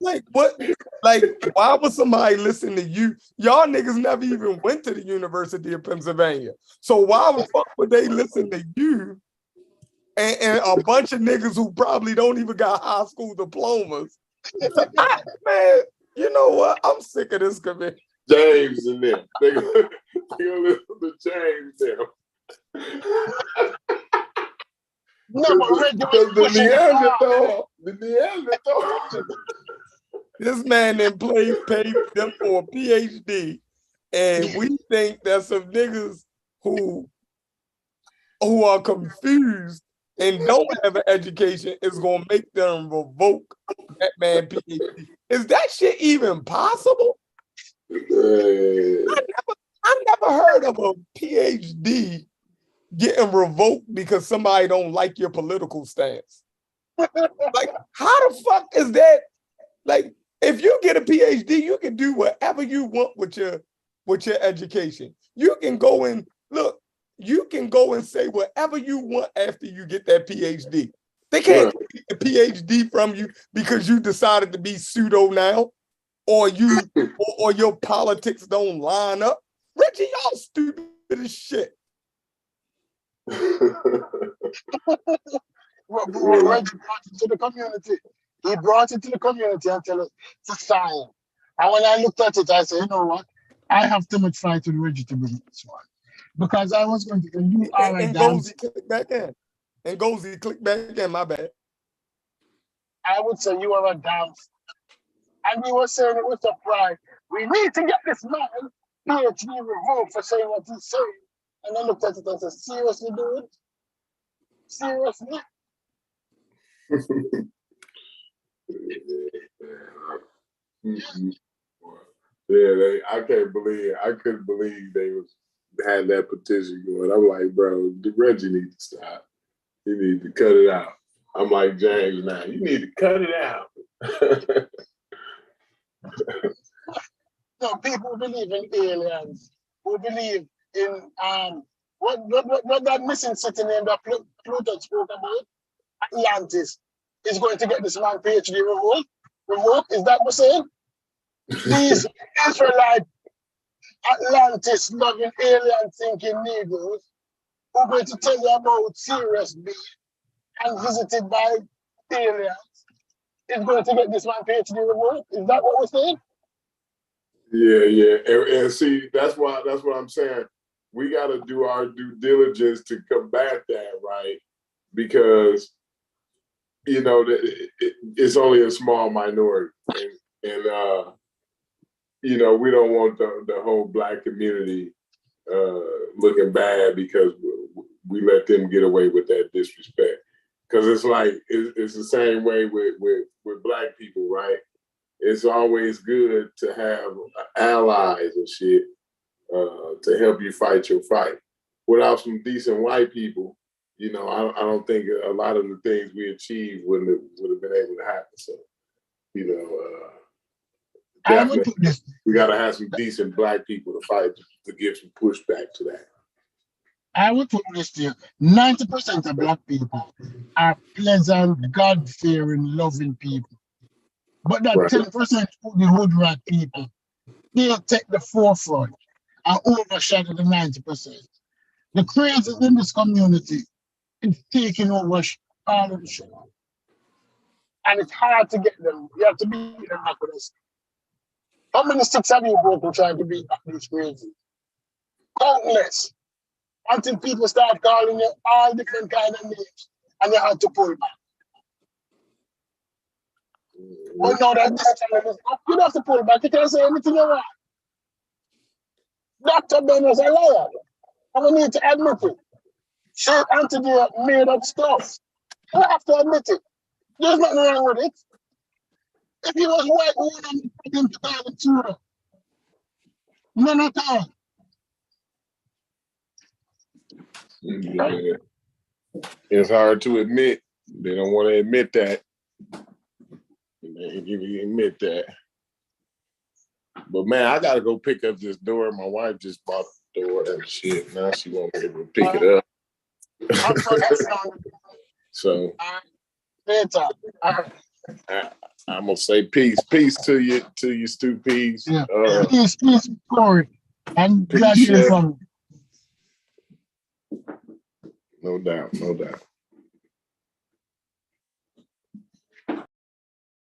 Like what? Like why would somebody listen to you? Y'all niggas never even went to the University of Pennsylvania. So why the fuck would they listen to you and a bunch of niggas who probably don't even got high school diplomas? Man, you know what? I'm sick of this committee. James in there. They gonna listen to James there. No, but Reggie was pushing the Neanderthal. This man then paid them for a PhD, and we think that some niggas who are confused and don't have an education is gonna make them revoke that man PhD. Is that shit even possible? I never heard of a PhD getting revoked because somebody don't like your political stance. Like, how the fuck is that? Like, if you get a PhD, you can do whatever you want with your education. You can go and look, you can go and say whatever you want after you get that PhD. They can't take the PhD from you because you decided to be pseudo now, or or your politics don't line up. Reggie, y'all stupid as shit. Reggie brought it to the community. He brought it to the community and tell us to sign. And when I looked at it, I said, you know what? I have too much fight with Reggie to bring this one. Because I was going to say, you are a dance. Click back in. And Gozy, click back in, my bad. I would say you are a dance. And he was saying it with a pride. We need to get this man PhD revoked for saying what he's saying. And I looked at it and said, seriously, dude? Seriously? Yeah, I couldn't believe they had that petition going. I'm like, bro, Reggie needs to stop. He needs to cut it out. I'm like, James, man, you need to cut it out. No, people who believe in aliens, who believe in what that missing city name that Pluto spoke about, Atlantis, is going to get this man PhD revoked. Is that what we're saying? These Israelite Atlantis loving alien thinking Negroes who are going to tell you about Sirius B and visited by aliens is going to get this man PhD revoked. Is that what we're saying? Yeah. And see, that's what I'm saying. We got to do our due diligence to combat that, right? Because, you know, it's only a small minority. And you know, we don't want the whole Black community looking bad because we let them get away with that disrespect. Because it's like, it's the same way with Black people, right? It's always good to have allies and shit to help you fight your fight. Without some decent white people, you know, I don't think a lot of the things we achieved would have been able to happen. So, you know, definitely, we got to have some decent Black people to fight to give some pushback to that. I would put this to you. 90% of Black people are pleasant, God-fearing, loving people. But that 10% the hood rat people, they'll take the forefront and overshadow the 90%. The crazies in this community is taking over all of the show. And it's hard to get them. You have to beat them back with us. How many sticks have you broken trying to beat back these crazies? Countless. Until people start calling you all different kind of names and you have to pull back. But now that this channel is up, you don't have to pull back. You can say anything you want. Dr. Ben was a liar. And we need to admit it. Sheikh Anthony made up stuff. We have to admit it. There's nothing wrong with it. If he was white, we wouldn't have him to tell the truth. None at all. Yeah. It's hard to admit. They don't want to admit that. They admit that. But man, I gotta go pick up this door. My wife just bought the door and shit. Now she won't be able to pick it up. I'm for that sound. So Later. I'm gonna say peace to you, Stu. Peace. Yeah. Peace, Corey. And peace, glad to hear from you. no doubt.